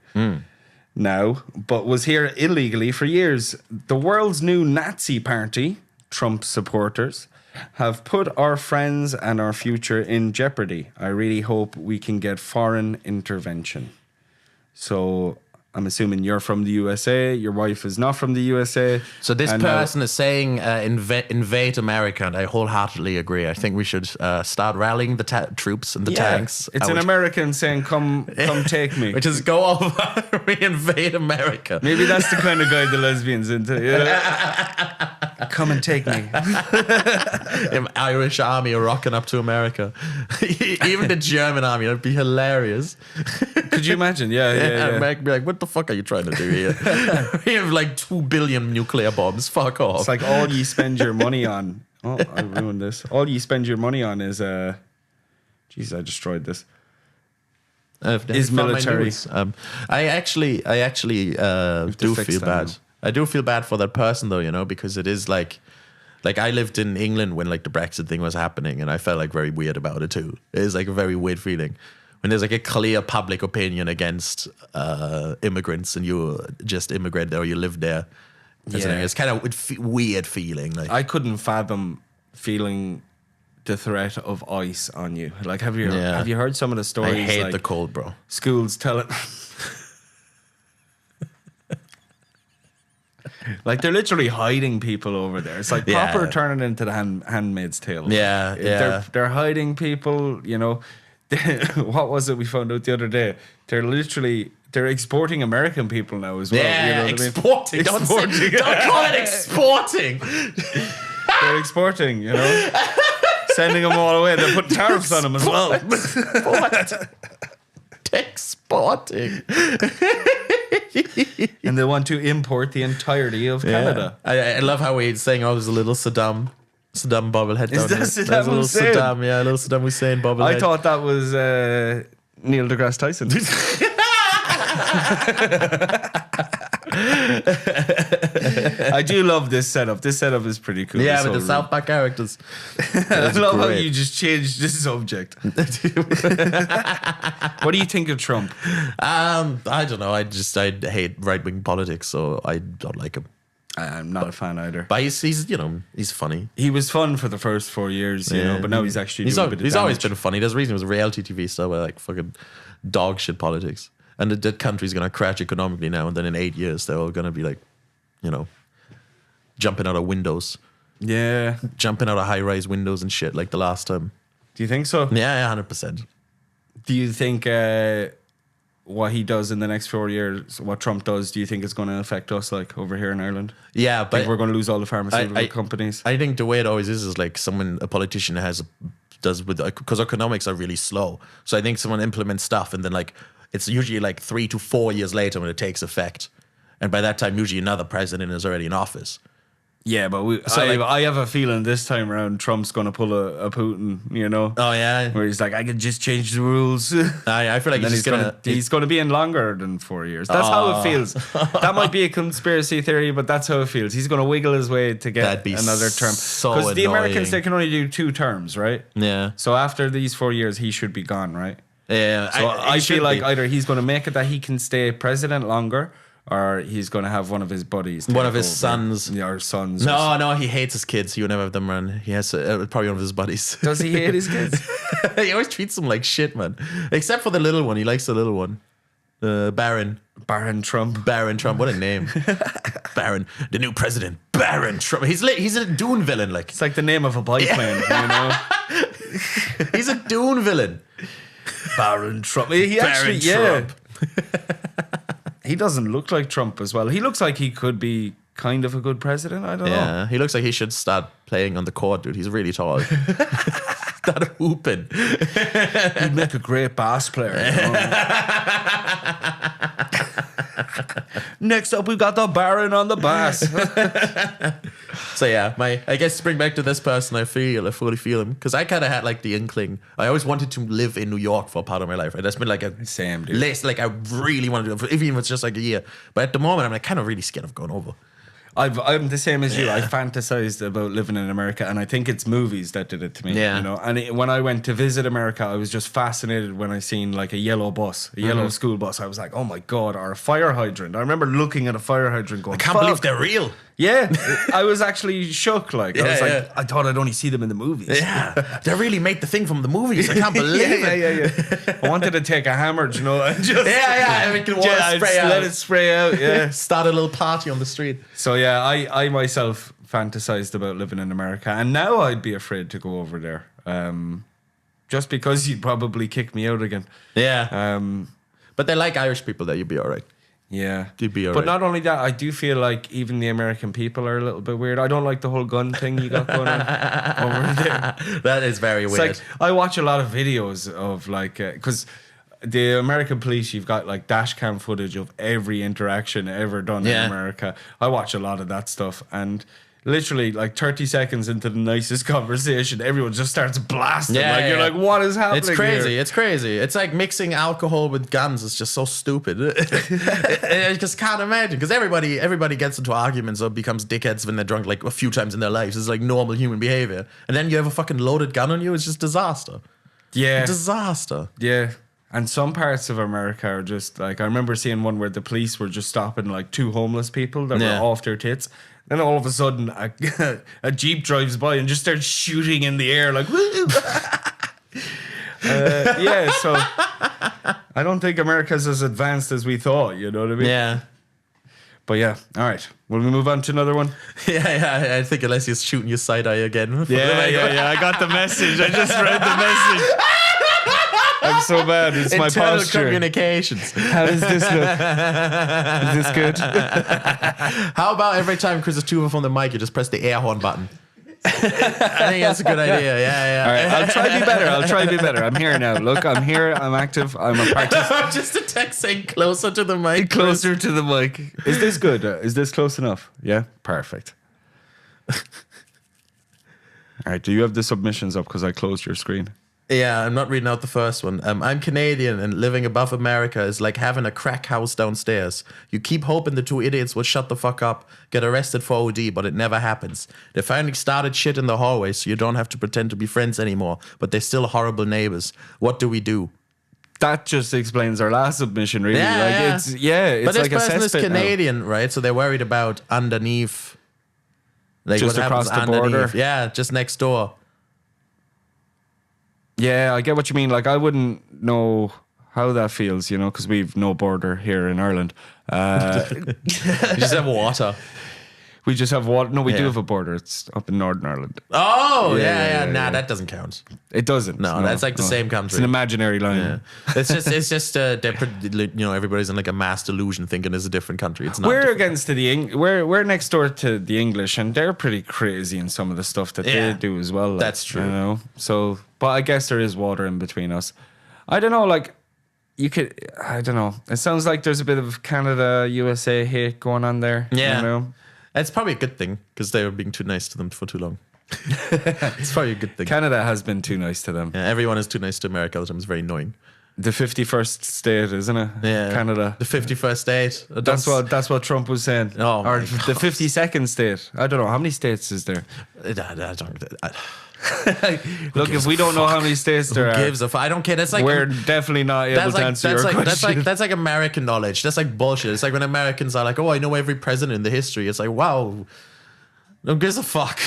now, but was here illegally for years. The world's new Nazi party, Trump supporters, have put our friends and our future in jeopardy. I really hope we can get foreign intervention. So I'm assuming you're from the USA. Your wife is not from the USA. So this and now- person is saying invade America, and I wholeheartely agree. I think we should start rallying the troops and the tanks. It's an American saying, "Come take me." Which is go over, we invade America. Maybe that's the kind of guy the lesbian's into. Yeah. Come and take me. Irish army are rocking up to America. Even the German army, that'd be hilarious. Could you imagine? Yeah. America be like, what the fuck are you trying to do here? We have like 2 billion nuclear bombs. Fuck off. It's like all you spend your money on. Oh, I ruined this. All you spend your money on is jeez, I destroyed this. Is from my military. news. I actually do fix feel that bad. now. I do feel bad for that person though, you know, because it is like I lived in England when like the Brexit thing was happening, and I felt like very weird about it too. It is like a very weird feeling when there's like a clear public opinion against immigrants, and you just immigrate or you live there. Yeah. It's kind of weird feeling. Like I couldn't fathom feeling the threat of ice on you. Like, have you heard some of the stories? I hate like, the cold, bro. schools telling. Like they're literally hiding people over there. It's like Yeah. proper turning into the Handmaid's Tale. Yeah, yeah. They're hiding people. You know, what was it we found out the other day? They're exporting American people now as well. Yeah, you know what exporting. I mean? Exporting. Don't call it exporting. They're exporting. You know, sending them all away. They're putting tariffs on them as well. Exporting. And they want to import the entirety of Canada. I love how he's saying, "Oh, there's a little Saddam bobblehead." Is down that here. Saddam There's a little Hussein? Saddam, yeah, a little Saddam Hussein bobblehead. I thought that was Neil deGrasse Tyson. I do love this setup. This setup is pretty cool. yeah, This with the whole South Park characters. room. I love how great. you just changed this subject. What do you think of Trump? I don't know. I hate right wing politics, so I don't like him. I'm not a fan either. But he's you know, he's funny. He was fun for the first 4 years, you know, but now he's actually doing a bit of he's always damage. been funny. There's a reason it was reality TV stuff where like fucking dog shit politics. And the country's gonna crash economically now, and then in 8 years they're all gonna be like, you know, jumping out of windows, Yeah. jumping out of high rise windows and shit like the last time. Do you think so? Yeah, 100%. Do you think what he does in the next 4 years, what Trump does, do you think it's going to affect us like over here in Ireland? Yeah, I think but we're going to lose all the pharmaceutical companies. I think the way it always is like a politician does with, because economics are really slow. So I think someone implements stuff and then like it's usually like 3 to 4 years later when it takes effect. And by that time, usually another president is already in office. Yeah, but I have a feeling this time around Trump's going to pull a Putin, you know? Oh, yeah. Where he's like, I could just change the rules. I feel like And then he's going to be in longer than 4 years. That's how it feels. That might be a conspiracy theory, but that's how it feels. He's going to wiggle his way to get That'd be another term. so Because the Americans, annoying. they can only do 2 terms, right? Yeah. So after these 4 years, he should be gone, right? Yeah. So I should feel like be. either he's going to make it that he can stay president longer, or he's going to have one of his buddies, One take of his over. sons. Yeah, or sons. No, he hates his kids. He would never have them run. He has probably one of his buddies. Does he hate his kids? He always treats them like shit, man. Except for the little one. He likes the little one. Baron. Baron Trump. Baron Trump. What a name. Baron, the new president. Baron Trump. He's a Dune villain. Like It's like the name of a biplane, you know? he's a Dune villain. Baron Trump. He actually, Baron Trump. He doesn't look like Trump as well. He looks like he could be kind of a good president. I don't know. Yeah, he looks like he should start playing on the court, dude. He's really tall. Start hooping. He'd make a great bass player. You know? Next up, we've got the Baron on the bass. So yeah, I guess to bring back to this person, I fully feel him because I kind of had like the inkling. I always wanted to live in New York for a part of my life. Right? That's been like a Same, dude. list. Like I really want to do it, even if it's just like a year. But at the moment, I'm like kind of really scared of going over. I'm the same as you. I fantasized about living in America, and I think it's movies that did it to me. Yeah. You know, and when I went to visit America, I was just fascinated when I seen like a yellow bus, a yellow school bus. I was like, oh my god, or a fire hydrant. I remember looking at a fire hydrant going, I can't believe they're real. Yeah, I was actually shook. Like I was like, yeah. I thought I'd only see them in the movies. Yeah, they really made the thing from the movies. I can't believe it. Yeah. I wanted to take a hammer, you know, and just Yeah, we can I'd spray out. let it spray out. Yeah. Start a little party on the street. So yeah, I myself fantasized about living in America, and now I'd be afraid to go over there, just because you'd probably kick me out again. Yeah, but they like Irish people. That you'd be all right. Yeah, You'd be all but right. not only that, I do feel like even the American people are a little bit weird. I don't like the whole gun thing you got going on over there. That is very It's weird. like I watch a lot of videos of like because the American police, you've got like dash cam footage of every interaction ever done in America. I watch a lot of that stuff, and literally like 30 seconds into the nicest conversation, everyone just starts blasting. You're like, what is happening? It's crazy. here? It's crazy. It's like mixing alcohol with guns. It's just so stupid. I just can't imagine because everybody gets into arguments or becomes dickheads when they're drunk like a few times in their lives. It's like normal human behavior. And then you have a fucking loaded gun on you. It's just disaster. Yeah. Disaster. Yeah. And some parts of America are just like, I remember seeing one where the police were just stopping like two homeless people that Yeah. were off their tits. Then all of a sudden, a Jeep drives by and just starts shooting in the air like, woo! Yeah, so I don't think America's as advanced as we thought, you know what I mean? Yeah. But yeah, all right. Will we move on to another one? Yeah. I think unless he's shooting your side eye again. Yeah. I got the message. I just read the message. I'm so bad. It's my Internal posture. communications. How does this look? Is this good? How about every time Chris is too from the mic, you just press the air horn button? I think that's a good idea. Yeah. All right, I'll try to be better. I'm here now. Look, I'm here. I'm active. I'm a participant. Just a text saying closer to the mic. Closer to the mic. Is this good? Is this close enough? Yeah? Perfect. All right, do you have the submissions up because I closed your screen? Yeah, I'm not reading out the first one. I'm Canadian and living above America is like having a crack house downstairs. You keep hoping the two idiots will shut the fuck up, get arrested for OD, but it never happens. They finally started shit in the hallway, so you don't have to pretend to be friends anymore, but they're still horrible neighbors. What do we do? That just explains our last submission, really. Yeah. It's But this like a person is cesspit now. Canadian, right? So they're worried about underneath. Like Just what across happens the border? underneath. Yeah, just next door. Yeah, I get what you mean. Like, I wouldn't know how that feels, you know, because we've no border here in Ireland. You just have water. We just have water. No, we do Yeah. have a border. It's up in Northern Ireland. Oh, yeah. Nah, yeah. that doesn't count. It doesn't. No, that's like the same country. It's an imaginary line. Yeah. It's just everybody's in like a mass delusion thinking it's a different country. It's not. We're different. against to the we're next door to the English, and they're pretty crazy in some of the stuff that Yeah. they do as well. Like, That's true. You know, so but I guess there is water in between us. I don't know, like you could. I don't know. It sounds like there's a bit of Canada USA hate going on there. Yeah. You know? It's probably a good thing because they were being too nice to them for too long. It's probably a good thing. Canada has been too nice to them. Yeah, everyone is too nice to America all the time. It's very annoying. The 51st state, isn't it? Yeah, Canada. the 51st state. That's what Trump was saying. Oh my or God. the 52nd state. I don't know how many states is there. Look, if we don't know how many states there are, Gives a fuck? I don't care. That's like we're definitely not able to answer your question. that's like American knowledge. That's like bullshit. It's like when Americans are like, "Oh, I know every president in the history." It's like, wow, no gives a fuck.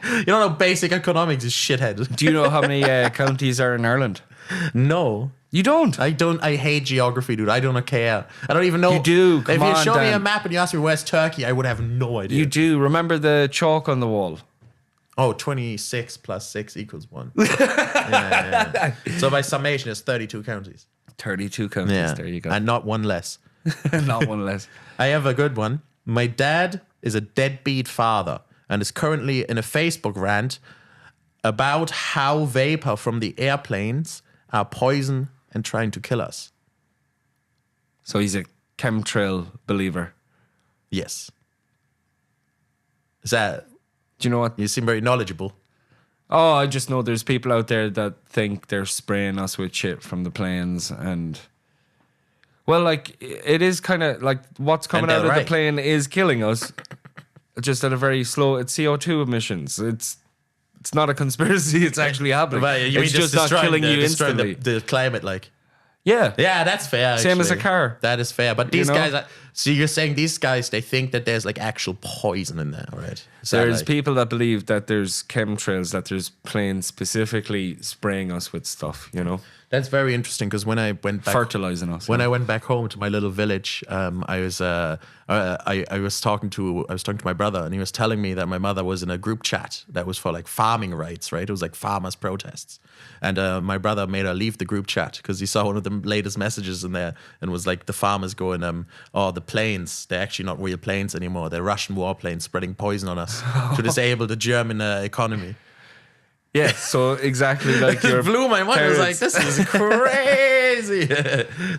You don't know basic economics, you shithead. Do you know how many counties are in Ireland? No. You don't. I hate geography, dude. I don't care. I don't even know. You do. If Come you on, show me a Dan. map and you ask me where's Turkey, I would have no idea. You do. Remember the chalk on the wall? Oh, 26 plus 6 equals 1. Yeah. So by summation, it's 32 counties. 32 counties. Yeah. There you go. And not one less. Not one less. I have a good one. My dad is a deadbeat father and is currently in a Facebook rant about how vapor from the airplanes are poison and trying to kill us. So he's a chemtrail believer. Yes. Is that... Do you know what? You seem very knowledgeable. Oh, I just know there's people out there that think they're spraying us with shit from the planes and... Well, like, it is kind of like what's coming And out they're of the right. plane is killing us just at a very slow... It's CO2 emissions. It's not a conspiracy. It's actually happening. But you It's mean just not killing you destroying instantly. the climate, like... Yeah. Yeah, that's fair. Same as a actually. car. That is fair. But these know? guys, so you're saying these guys, they think that there's like actual poison in there, right? Is that There's like- people that believe that there's chemtrails, that there's planes specifically spraying us with stuff, you know, That's very interesting because when I went back, fertilizing us. when I went back home to my little village, I was talking to my brother, and he was telling me that my mother was in a group chat that was for like farming rights, right? It was like farmers' protests, and my brother made her leave the group chat because he saw one of the latest messages in there, and was like the farmers going, "Oh, the planes, they're actually not real planes anymore. They're Russian warplanes spreading poison on us to disable the German economy." Yeah, so exactly like your It blew my mind. I was like, parents. this is crazy.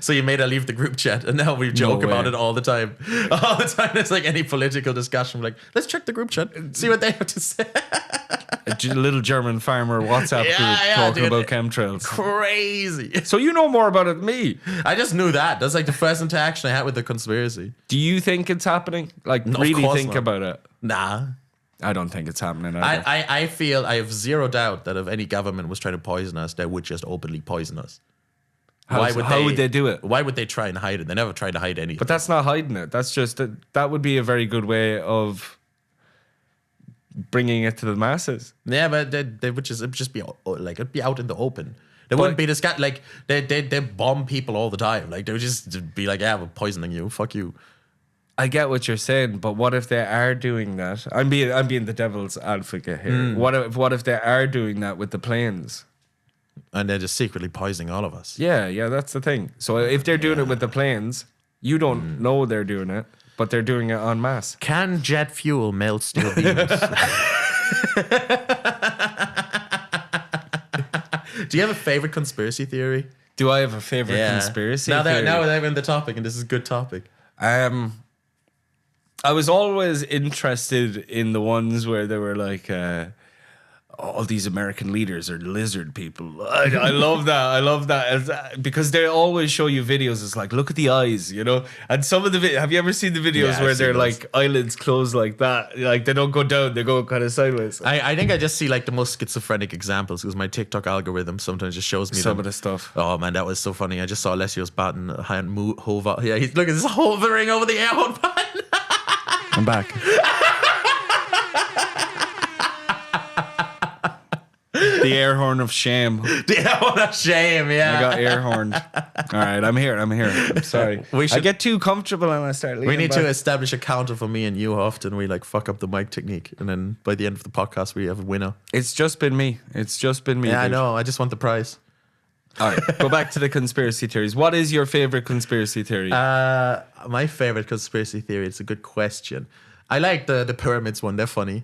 So you made her leave the group chat, and now we joke way. about it all the time. All the time there's like any political discussion, we're like, let's check the group chat, see what they have to say. a little German farmer WhatsApp Yeah, group yeah, talking dude. about chemtrails. Crazy. So you know more about it than me. I just knew that. That's like the first interaction I had with the conspiracy. Do you think it's happening? Like, No, of really course think not. about it? Nah. I don't think it's happening either. I feel I have zero doubt that if any government was trying to poison us, they would just openly poison us. How would they do it? Why would they try and hide it? They never tried to hide anything. But that's not hiding it. That's just that would be a very good way of bringing it to the masses. Yeah, but they would just, it'd just be like, it'd be out in the open. There wouldn't be this guy, like, they bomb people all the time. Like, they would just be like, yeah, we're poisoning you. Fuck you. I get what you're saying, but what if they are doing that? I'm being the devil's advocate here. What if they are doing that with the planes? And they're just secretly poisoning all of us. Yeah, that's the thing. So if they're doing it with the planes, you don't know they're doing it, but they're doing it en masse. Can jet fuel melt steel beams? Do you have a favorite conspiracy theory? Do I have a favorite conspiracy Now theory? that I'm in the topic, and this is a good topic. I was always interested in the ones where they were like, all these American leaders are lizard people. I love that. I love that because they always show you videos. It's like, look at the eyes, you know. And some of the have you ever seen the videos Yeah, where I've they're seen those. like eyelids closed like that, like they don't go down, they go kind of sideways. I think I just see like the most schizophrenic examples because my TikTok algorithm sometimes just shows me Some them. of the stuff. Oh man, that was so funny. I just saw Alessios Barton hover. Yeah, look at this hovering over the air horn button. I'm back. The air horn of shame. Yeah, what a shame. Yeah, I got air horned. All right, I'm here. I'm sorry. We I should- get too comfortable and I start leaning we need back. to establish a counter for me and you. How often we like fuck up the mic technique, and then by the end of the podcast we have a winner. It's just been me. Yeah, I dude. know. I just want the prize. All right, go back to the conspiracy theories. What is your favorite conspiracy theory? My favorite conspiracy theory. It's a good question. I like the pyramids one. They're funny.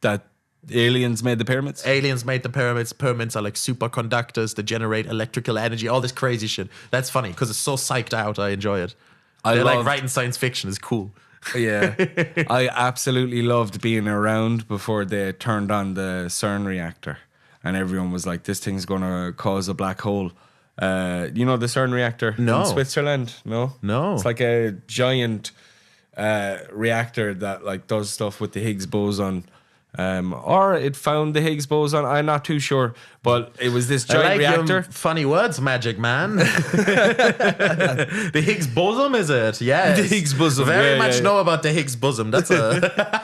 That aliens made the pyramids? Aliens made the pyramids. Pyramids are like superconductors that generate electrical energy. All this crazy shit. That's funny because it's so psyched out. I enjoy it. They're like love- writing science fiction is cool. Yeah. I absolutely loved being around before they turned on the CERN reactor. And everyone was like, this thing's going to cause a black hole. You know the CERN reactor No. in Switzerland? No? No. It's like a giant reactor that like does stuff with the Higgs boson. Or it found the Higgs boson. I'm not too sure. But it was this giant I like reactor. your funny words, Magic Man. The Higgs bosom, is it? Yes. The Higgs bosom, Very yeah, much yeah. know about the Higgs bosom. That's a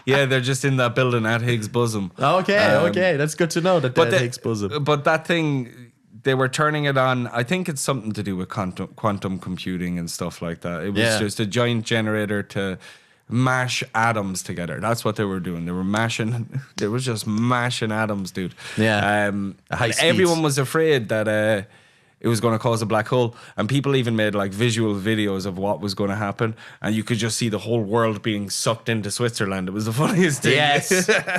Yeah, they're just in that building at Higgs bosom. okay. That's good to know that But the Higgs bosom. But that thing, they were turning it on. I think it's something to do with quantum computing and stuff like that. It was just a giant generator to mash atoms together. That's what they were doing. They were just mashing atoms, dude. Yeah. And everyone was afraid that it was going to cause a black hole, and people even made like visual videos of what was going to happen, and you could just see the whole world being sucked into Switzerland. It was the funniest thing.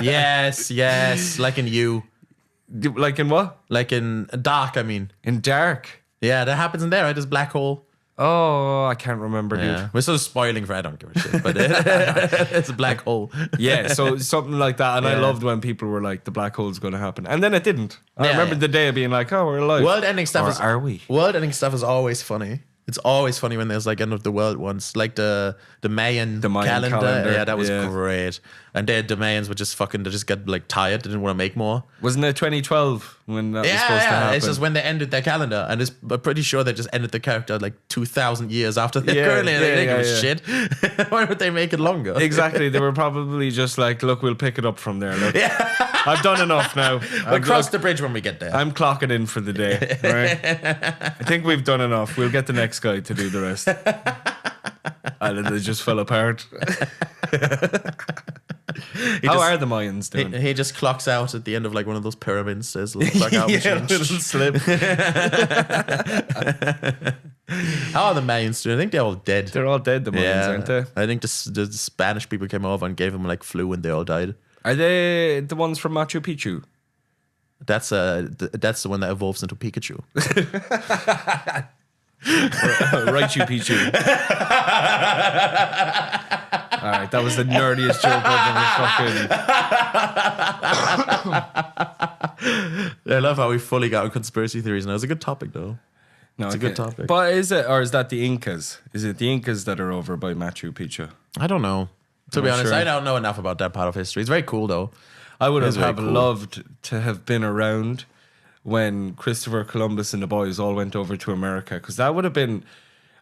Yes. Like in You. Like in what? Like in Dark, I mean. In Dark. Yeah, that happens in there, right? This black hole. Oh, I can't remember, dude. Yeah. We're sort of spoiling for I don't give a shit, but it's a black hole. Yeah, so something like that. And I Yeah. loved when people were like, the black hole's going to happen. And then it didn't. I Yeah, remember yeah. the day of being like, oh, we're alive. World-ending stuff Or is are we? World-ending stuff is always funny. It's always funny when there's like end of the world ones, like the Mayan calendar. Yeah, that was great. And the Mayans would just they just get like tired. They didn't want to make more. Wasn't it 2012 when that was supposed to happen? It's just when they ended their calendar, and I'm pretty sure they just ended the character like 2,000 years after they're currently. They give a shit. Why would they make it longer? Exactly. They were probably just like, look, we'll pick it up from there. Look. I've done enough now. We'll cross the bridge when we get there. I'm clocking in for the day. Right? I think we've done enough. We'll get the next guy to do the rest. And then they just fell apart. How are the Mayans doing? He just clocks out at the end of like one of those pyramids. Says little clock out machine. Little slip. How are the Mayans doing? I think they're all dead. They're all dead, the Mayans, aren't they? I think the Spanish people came over and gave them like flu and they all died. Are they the ones from Machu Picchu? That's the one that evolves into Pikachu. Raichu Pichu. All right, that was the nerdiest joke I've ever fucking. I love how we fully got on conspiracy theories now. It's a good topic though. No, it's a good topic. But is it, or is that the Incas? Is it the Incas that are over by Machu Picchu? I don't know. To be not honest, sure. I don't know enough about that part of history. It's very cool though. I would It is very have cool. loved to have been around when Christopher Columbus and the boys all went over to America, because that would have been.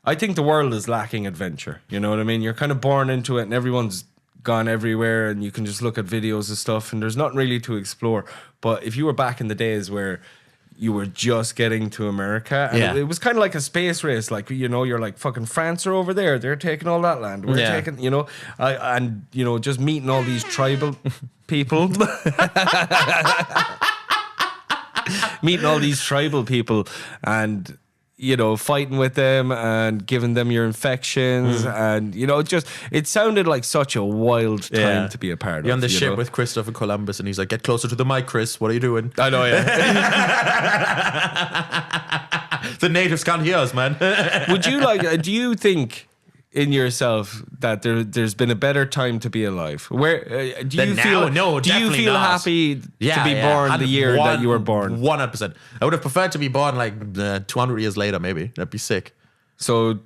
I think the world is lacking adventure. You know what I mean? You're kind of born into it, and everyone's gone everywhere, and you can just look at videos of stuff, and there's nothing really to explore. But if you were back in the days where you were just getting to America, and it was kind of like a space race. Like, you know, you're like, fucking France are over there. They're taking all that land. We're taking, you know, and, you know, just meeting all these tribal people. Meeting all these tribal people and, you know, fighting with them and giving them your infections. And, you know, it sounded like such a wild time to be a part of. You're on the you ship know? with Christopher Columbus and he's like, get closer to the mic, Chris. What are you doing? I know, yeah. The natives can't hear us, man. Would you do you think in yourself that there's been a better time to be alive? Where do you Than feel? now? No, do you definitely feel not. happy to be born the year that you were born? 100%. I would have preferred to be born like 200 years later, maybe. That'd be sick. So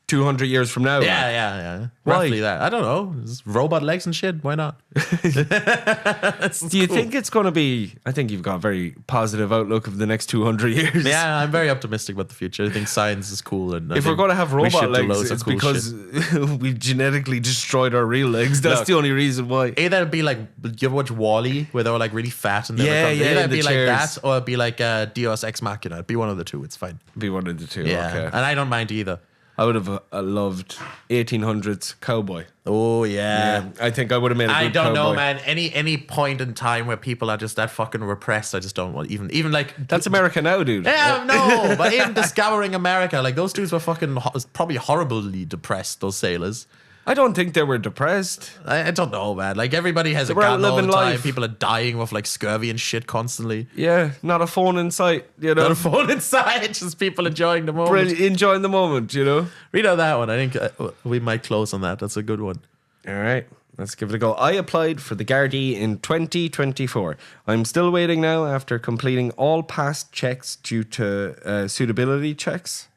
200 years from now. Yeah. Why? Roughly that. I don't know. Just robot legs and shit. Why not? Do you think it's going to be? I think you've got a very positive outlook of the next 200 years. Yeah, I'm very optimistic about the future. I think science is cool. And If we're going to have we should robot do legs, loads of it's cool because shit. we genetically destroyed our real legs. That's Look, the only reason why. Either it'd be like, you ever watch Wall-E where they were like really fat and they Yeah, were yeah, either in it'd the be like chairs. that or it'd be like Deus Ex Machina. It'd be one of the two. It's fine. Be one of the two. Yeah, Okay. and I don't mind either. I would have loved 1800s cowboy. Oh yeah. I think I would have made a good I don't know, cowboy. man. Any point in time where people are just that fucking repressed, I just don't want even like That's America now, dude. Yeah, no, but even discovering America, like those dudes were fucking probably horribly depressed. Those sailors. I don't think they were depressed. I don't know, man. Like everybody has a were out gun all the living time. life. People are dying of like scurvy and shit constantly. Yeah, not a phone in sight, you know. Not a phone inside, just people enjoying the moment. Brilliant, enjoying the moment, you know. Read out that one. I think we might close on that. That's a good one. All right, let's give it a go. I applied for the Gardaí in 2024. I'm still waiting now after completing all past checks due to suitability checks.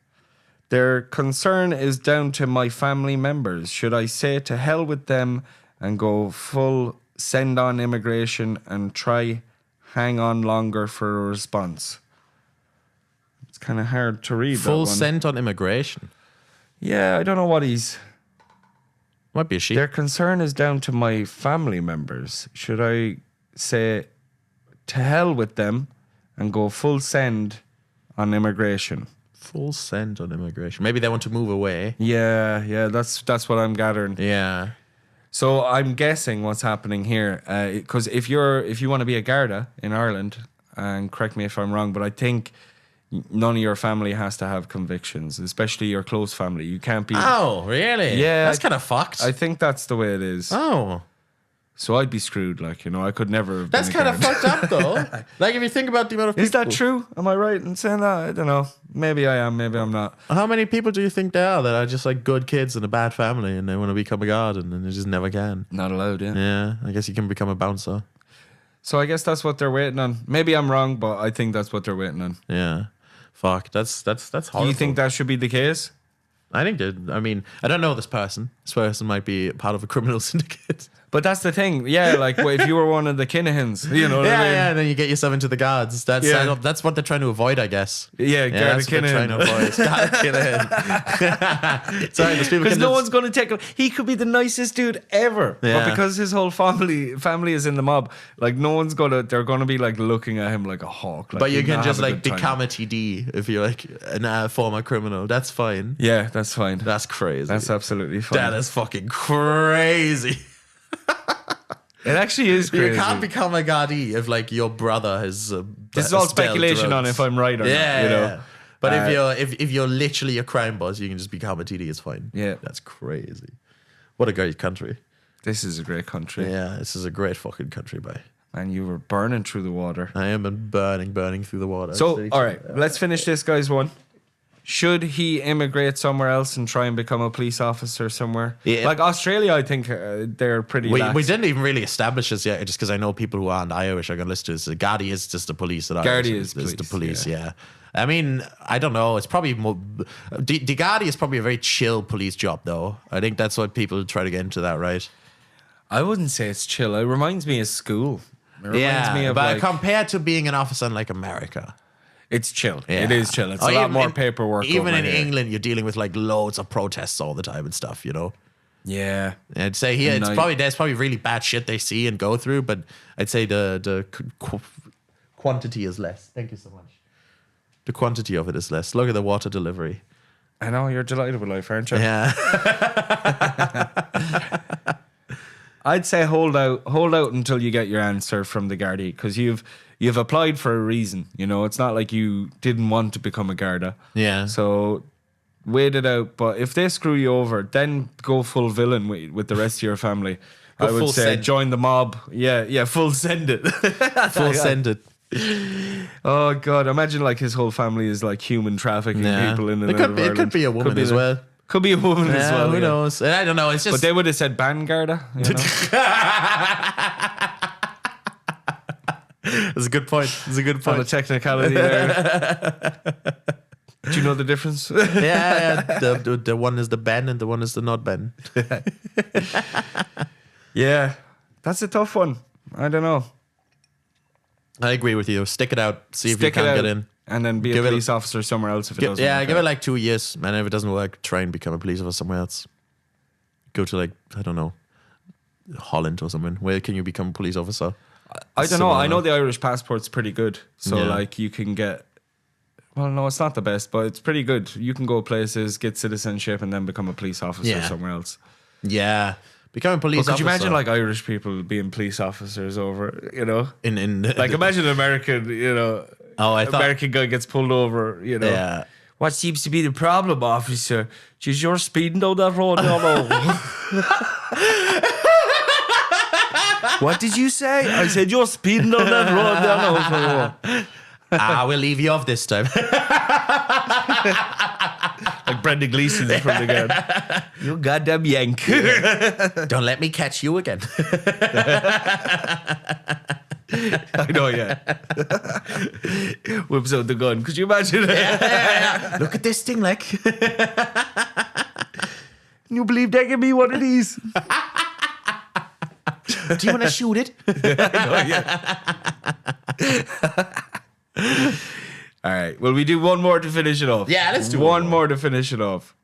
Their concern is down to my family members. Should I say to hell with them and go full send on immigration and try hang on longer for a response? It's kind of hard to read. Full that one. sent on immigration. Yeah, I don't know what he's... Might be a sheep. Their concern is down to my family members. Should I say to hell with them and go full send on immigration. Full send on immigration. Maybe they want to move away. Yeah, that's what I'm gathering. Yeah. So I'm guessing what's happening here, because if you want to be a Garda in Ireland, and correct me if I'm wrong, but I think none of your family has to have convictions, especially your close family. You can't be. Oh, really? Yeah. That's kind of fucked. I think that's the way it is. Oh. So I'd be screwed, like, I could never have That's been a kind of Garda. fucked up, though. Like, if you think about the amount of people. Is that true? Am I right in saying that? I don't know. Maybe I am, maybe I'm not. How many people do you think there are that are just like good kids in a bad family and they want to become a guard and they just never can? Not allowed, yeah. Yeah, I guess you can become a bouncer. So I guess that's what they're waiting on. Maybe I'm wrong, but I think that's what they're waiting on. Yeah. Fuck, that's horrible. Do you think that should be the case? I think that, I mean, I don't know this person. This person might be part of a criminal syndicate. But that's the thing. Yeah, like if you were one of the Kinahans, you know what I mean? Yeah, and then you get yourself into the guards. That's Yeah. that's what they're trying to avoid, I guess. Yeah, Garda that's what they're trying to avoid. Garda Kinahan. Sorry, there's people Because can no just- one's going to take him. He could be the nicest dude ever. Yeah. But because his whole family is in the mob, like no one's they're going to be like looking at him like a hawk. Like, But you he'd can not just have a like good time. become a TD if you're like a former criminal. That's fine. Yeah, that's fine. That's crazy. That's absolutely fine. That is fucking crazy. It actually is crazy. You can't become a Gardaí if like your brother has. This is all speculation on if I'm right or not. You know? Yeah. But if you're literally a crime boss, you can just become a TD. It's fine. Yeah. That's crazy. What a great country. This is a great country. Yeah, this is a great fucking country, bye. And you were burning through the water. I am burning through the water. So, all right, let's finish this guy's one. Should he immigrate somewhere else and try and become a police officer somewhere? Yeah. Like Australia, I think they're pretty lax. We didn't even really establish this yet, just because I know people who aren't Irish are going to listen to this. Gardaí is just the police. Gardaí is is the police, police, yeah. I mean, I don't know. It's probably more. The Gardaí is probably a very chill police job, though. I think that's what people try to get into that, right? I wouldn't say it's chill. It reminds me of school. It reminds me of but like, compared to being an officer in like America, it's chill. yeah. It is chill. It's Or a lot even more in- paperwork. Even over in here. England, you're dealing with like loads of protests all the time and stuff, you know. Yeah. I'd say here And there's probably really bad shit they see and go through, but I'd say the quantity is less. Thank you so much. The quantity of it is less. Look at the water delivery. I know you're delighted with life, aren't you? Yeah. I'd say hold out until you get your answer from the Gardaí, because you've applied for a reason. You know, it's not like you didn't want to become a Garda. Yeah. So wait it out. But if they screw you over, then go full villain with the rest of your family. Go I would full say send. join the mob. Yeah, full send it. Full send it. Oh God! Imagine like his whole family is like human trafficking Yeah. people in and It out of could Ireland. be a woman as the- well. Could be a woman as well. Who yeah. knows? And I don't know. It's just But they would have said ban Garda. You know? That's a good point. It's a good On a point. technicality there. Do you know the difference? Yeah. The one is the Ben and the one is the not Ben. Yeah, that's a tough one. I don't know. I agree with you. Stick it out. See if you Stick it can out get in. and then be Give a it- police officer somewhere else if it doesn't. work Give out. it like 2 years, and if it doesn't work, try and become a police officer somewhere else. Go to like, I don't know, Holland or something. Where can you become a police officer? I don't know. I know similar. the Irish passport's pretty good, so Yeah. like you can get. Well, no, it's not the best, but it's pretty good. You can go places, get citizenship, and then become a police officer Yeah. somewhere else. Yeah, become a police But could officer. you imagine like Irish people being police officers over? You know, in like imagine an American. You know, Oh, I thought- American guy gets pulled over. You know, Yeah. What seems to be the problem, officer? Just you're speeding down that road. No. What did you say? I said you're speeding down that road. We'll leave you off this time. Like Brendan Gleeson from the guard. You goddamn yank. Don't let me catch you again. I know, yeah. Whips out the gun. Could you imagine? Look at this thing, like. You believe they can be one of these? Do you want to shoot it? All right. Well, we do one more to finish it off. Yeah, let's do one one more to finish it off.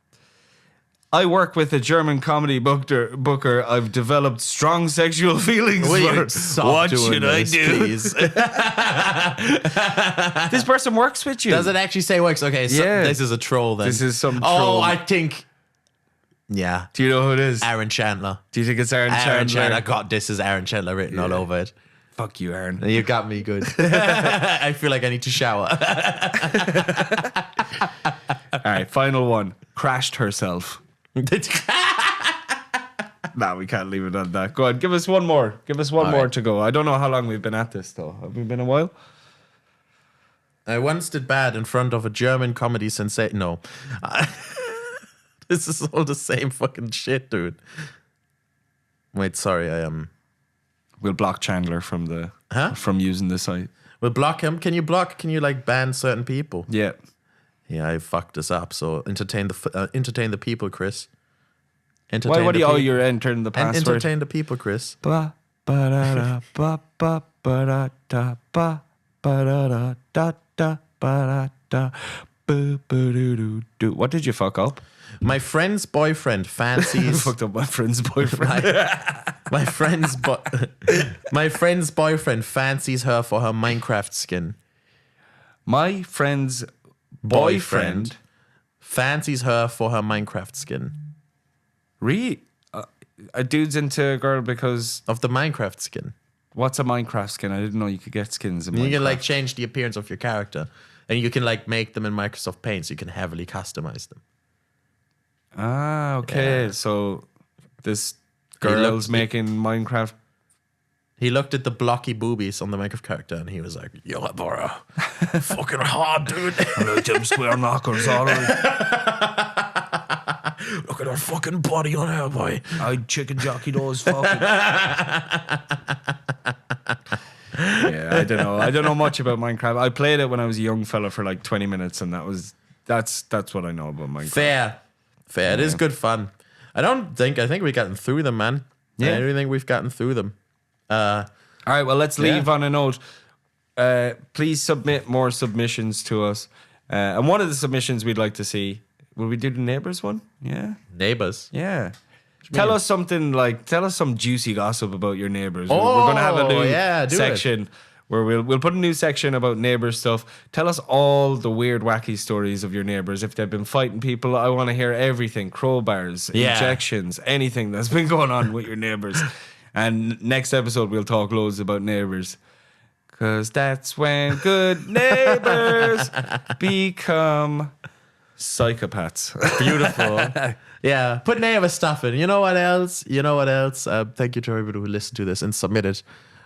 I work with a German comedy booker. I've developed strong sexual feelings Will you for. stop What doing should I this, do? please? This person works with you. Does it actually say works? Okay, so Yeah. this is a troll then. This is some Oh, troll. I think. Yeah. Do you know who it is? Aaron Chandler. Do you think it's Aaron Aaron Chandler? Chandler. God, this is Aaron Chandler written all over it. Fuck you, Aaron. You got me good. I feel like I need to shower. All right, final one. Crashed herself. Nah, we can't leave it on that. Go on, give us one more. Give us one All more right. to go. I don't know how long we've been at this, though. Have we been a while? I once did bad in front of a German comedy sensation. No. This is all the same fucking shit, dude. Wait, sorry, I am. We'll block Chandler from the Huh? from using the site. We'll block him. Can you like ban certain people? Yeah. Yeah, I fucked this up. So entertain the people, Chris. Entertain Why? What the do you? Oh, peop- you're entering the and password. entertain the people, Chris. Ba ba da da ba ba ba da da ba ba da da da da ba da da boo boo doo doo doo. What did you fuck up? My friend's boyfriend fancies. Fucked up my friend's boyfriend. my friend's boyfriend fancies her for her Minecraft skin. My friend's boyfriend. fancies her for her Minecraft skin. Really? A dude's into a girl because Of the Minecraft skin. what's a Minecraft skin? I didn't know you could get skins in Minecraft. You can like change the appearance of your character. And you can like make them in Microsoft Paint so you can heavily customize them. Ah, okay. Yeah. So this He girl's looked- making Minecraft. He looked at the blocky boobies on the Minecraft character and he was like, yo, bro, fucking hard, dude. Hello, Tim Square Knockers, all right. Look at her fucking body on her, boy. I chicken jockey those fucking. Yeah, I don't know. I don't know much about Minecraft. I played it when I was a young fella for like 20 minutes, and that's what I know about Minecraft. Fair. It is good fun. I think we've gotten through them, man. Yeah. I don't think we've gotten through them. All right, well, let's leave on a note. Please submit more submissions to us. And one of the submissions we'd like to see, will we do the neighbors one? Yeah. Neighbors. Yeah. Tell us some juicy gossip about your neighbors. Oh, We're going to have a new do section where we'll put a new section about neighbor stuff. Tell us all the weird, wacky stories of your neighbors. If they've been fighting people, I want to hear everything. Crowbars, Yeah. injections, anything that's been going on with your neighbors. And next episode, we'll talk loads about neighbors. Because that's when good neighbors become psychopaths. Beautiful. Yeah. Put neighbor stuff in. You know what else? Thank you to everybody who listened to this and submitted.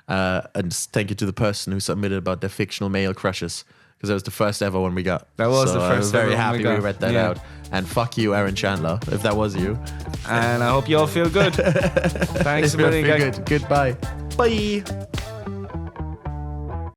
And thank you to the person who submitted about their fictional male crushes. Because that was the first ever one we got. That was So the I was first very ever one we happy we got. read that Yeah. out. And fuck you, Aaron Chandler, if that was you. And I hope you all feel good. Thanks a million, Feel guys. good. Goodbye. Bye.